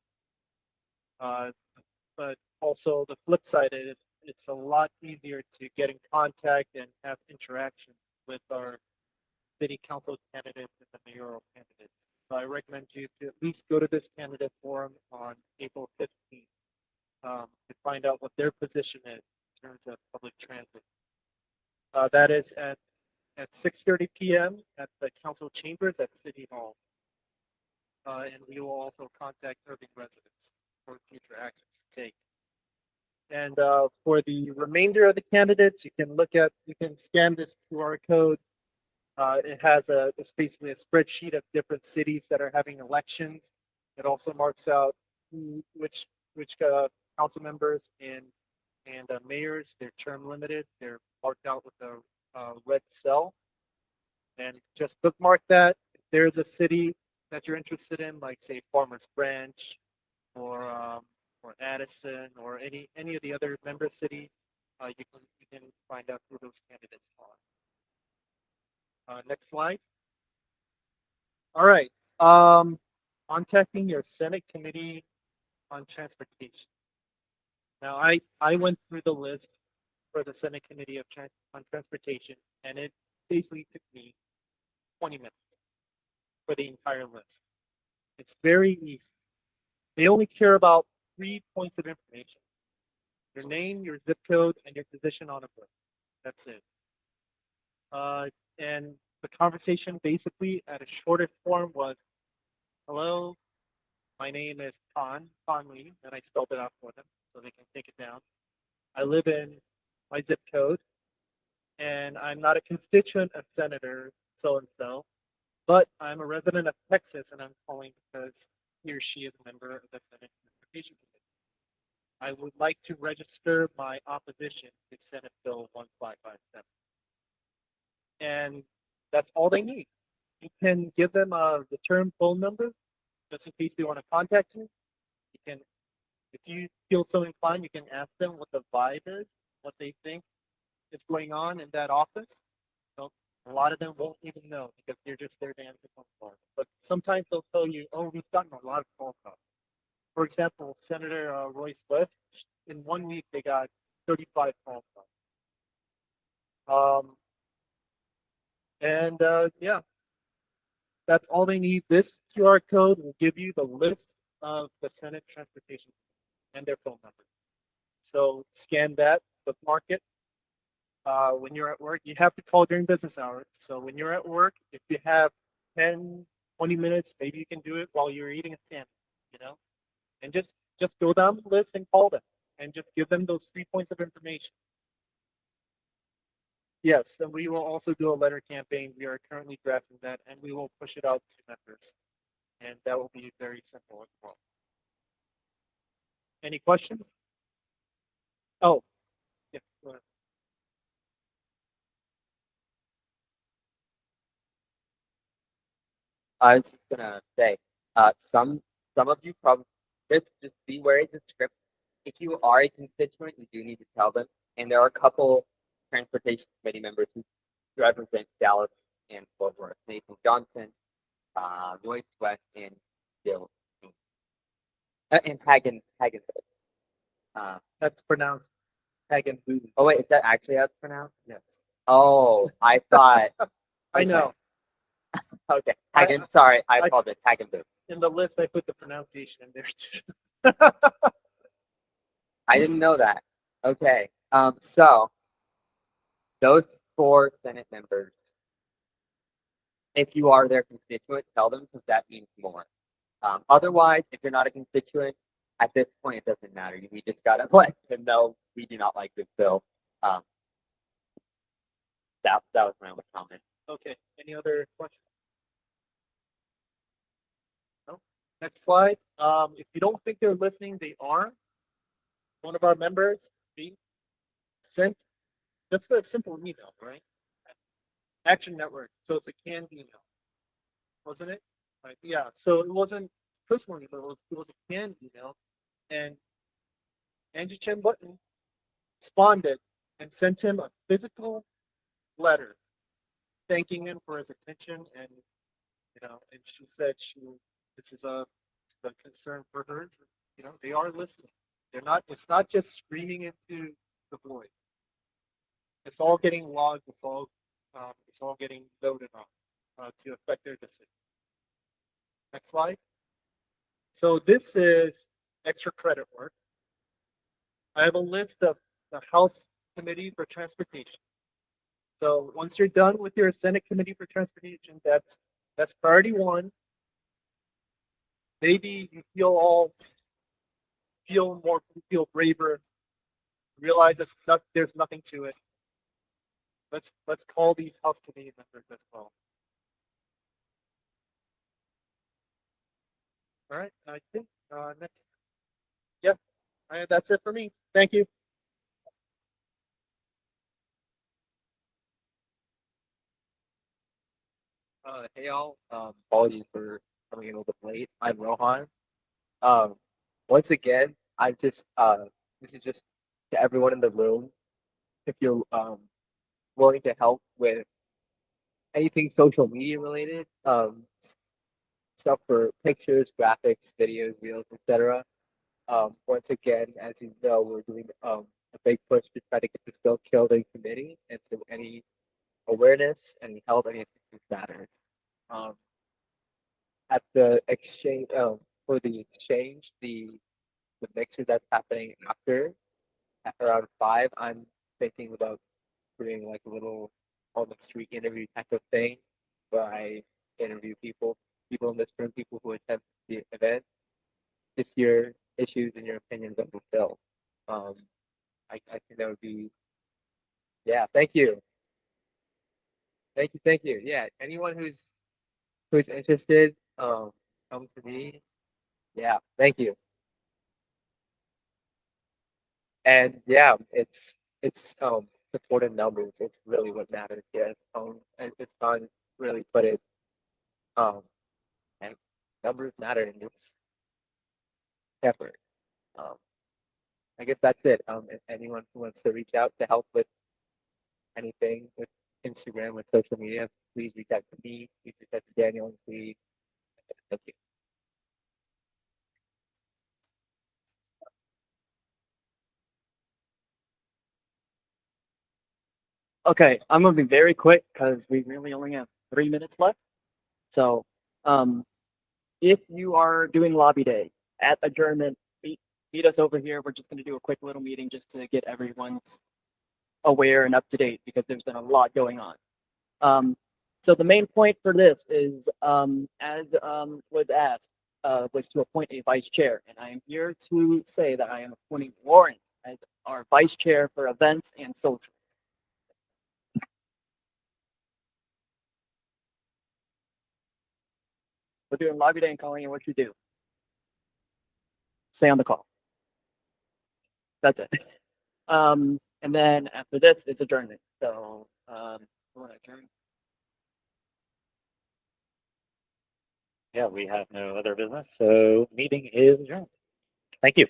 Speaker 3: But also the flip side is it's a lot easier to get in contact and have interaction with our city council candidates and the mayoral candidates. So I recommend you to at least go to this candidate forum on April 15th to find out what their position is in terms of public transit. That is at 6:30 p.m. at the council chambers at City Hall. And we will also contact Irving residents for future actions to take. And for the remainder of the candidates, you can scan this QR code. It's basically a spreadsheet of different cities that are having elections. It also marks out which council members and mayors, they're term limited. They're marked out with a red cell. And just bookmark that. If there's a city that you're interested in, like say Farmers Branch or Addison or any of the other member cities, you can find out who those candidates are. Next slide. All right. Contacting your Senate Committee on Transportation. Now, I went through the list for the Senate Committee on Transportation, and it basically took me 20 minutes for the entire list. It's very easy. They only care about 3 points of information: your name, your zip code, and your position on a book. That's it. And the conversation basically at a shorter form was, hello, My name is Conley, and I spelled it out for them so they can take it down. I live in my zip code, and I'm not a constituent of Senator so and so, but I'm a resident of Texas, and I'm calling because he or she is a member of the Senate Transportation Committee. I would like to register my opposition to Senate Bill 1557. And that's all they need. You can give them the term phone number just in case they want to contact you. You can, if you feel so inclined, you can ask them what the vibe is, what they think is going on in that office. So a lot of them won't even know because you're just there to answer phone calls. But sometimes they'll tell you, "Oh, we've gotten a lot of phone calls." For example, Senator Royce West, in 1 week they got 35 phone calls. Yeah, that's all they need. This QR code will give you the list of the Senate Transportation and their phone numbers. So scan that, bookmark it. When you're at work, you have to call during business hours. So when you're at work, if you have 10, 20 minutes, maybe you can do it while you're eating a sandwich, and just go down the list and call them and just give them those 3 points of information. Yes, and we will also do a letter campaign. We are currently drafting that, and we will push it out to members. And that will be very simple as well. Any questions? Oh, yeah. Go ahead.
Speaker 2: I was just gonna say, some of you probably just be wary of the script. If you are a constituent, you do need to tell them. And there are a couple transportation committee members who represent Dallas and Fort Worth: Nathan Johnson, Royce West, and Bill, and Hagen.
Speaker 3: That's pronounced Hagen Booty.
Speaker 2: Oh wait, is that actually how it's pronounced? Yes. Oh, I thought.
Speaker 3: I know.
Speaker 2: Okay, Hagen. Sorry, I apologize. Hagen Booth.
Speaker 3: In the list, I put the pronunciation in there too.
Speaker 2: I didn't know that. Okay. So those 4 Senate members, if you are their constituent, tell them because that means more. Otherwise, if you're not a constituent, at this point it doesn't matter. We just gotta let them know we do not like this bill. That was my only comment.
Speaker 3: Okay. Any other questions? No. Next slide. If you don't think they're listening, they are. One of our members sent just a simple email, right? Action Network. So it's a canned email, wasn't it? Right. Yeah. So it wasn't personal email. It was a canned email, and Angie Chen Button responded and sent him a physical letter thanking him for his attention, and and she said this is a concern for her. They are listening. They're not. It's not just screaming into the void. It's all getting logged. It's all getting voted on to affect their decision. Next slide. So this is extra credit work. I have a list of the House Committee for Transportation. So once you're done with your Senate Committee for Transportation, that's priority 1. Maybe you feel braver, realize there's nothing to it. Let's call these House Committee members as well. All right, I think next. Yep, that's it for me. Thank you.
Speaker 10: Hey y'all, apologies for coming in a little bit late. I'm Rohan. Once again, this is just to everyone in the room. If you're willing to help with anything social media related, stuff for pictures, graphics, videos, reels, etc. Once again, as you know, we're doing a big push to try to get this bill killed in committee, and so any awareness and help, any assistance matters. At the exchange, for the exchange, the mixer that's happening after at around 5, I'm thinking about doing like a little on the street interview type of thing where I interview people in this room, people who attend the event,
Speaker 2: just your issues and your opinions of the bill. I think that would be, yeah, thank you. Thank you. Yeah, anyone who's interested, come to me. Yeah, thank you. And yeah, it's support in numbers. It's really what matters. Yeah, and it's fun really put it. And numbers matter in this effort. Um, I guess that's it. If anyone who wants to reach out to help with anything with Instagram, with social media, please reach out to me. Please reach out to Daniel, and please. Thank you. Okay, I'm gonna be very quick because we really only have 3 minutes left. So, if you are doing lobby day at adjournment, meet us over here. We're just gonna do a quick little meeting just to get everyone aware and up to date because there's been a lot going on. So the main point for this is, as was asked, was to appoint a vice chair, and I am here to say that I am appointing Lauren as our vice chair for events and social. We're doing lobby day and calling, and what you do? Stay on the call. That's it. And then after this, it's adjournment. So, you want to adjourn?
Speaker 1: Yeah, we have no other business, so meeting is adjourned. Thank you.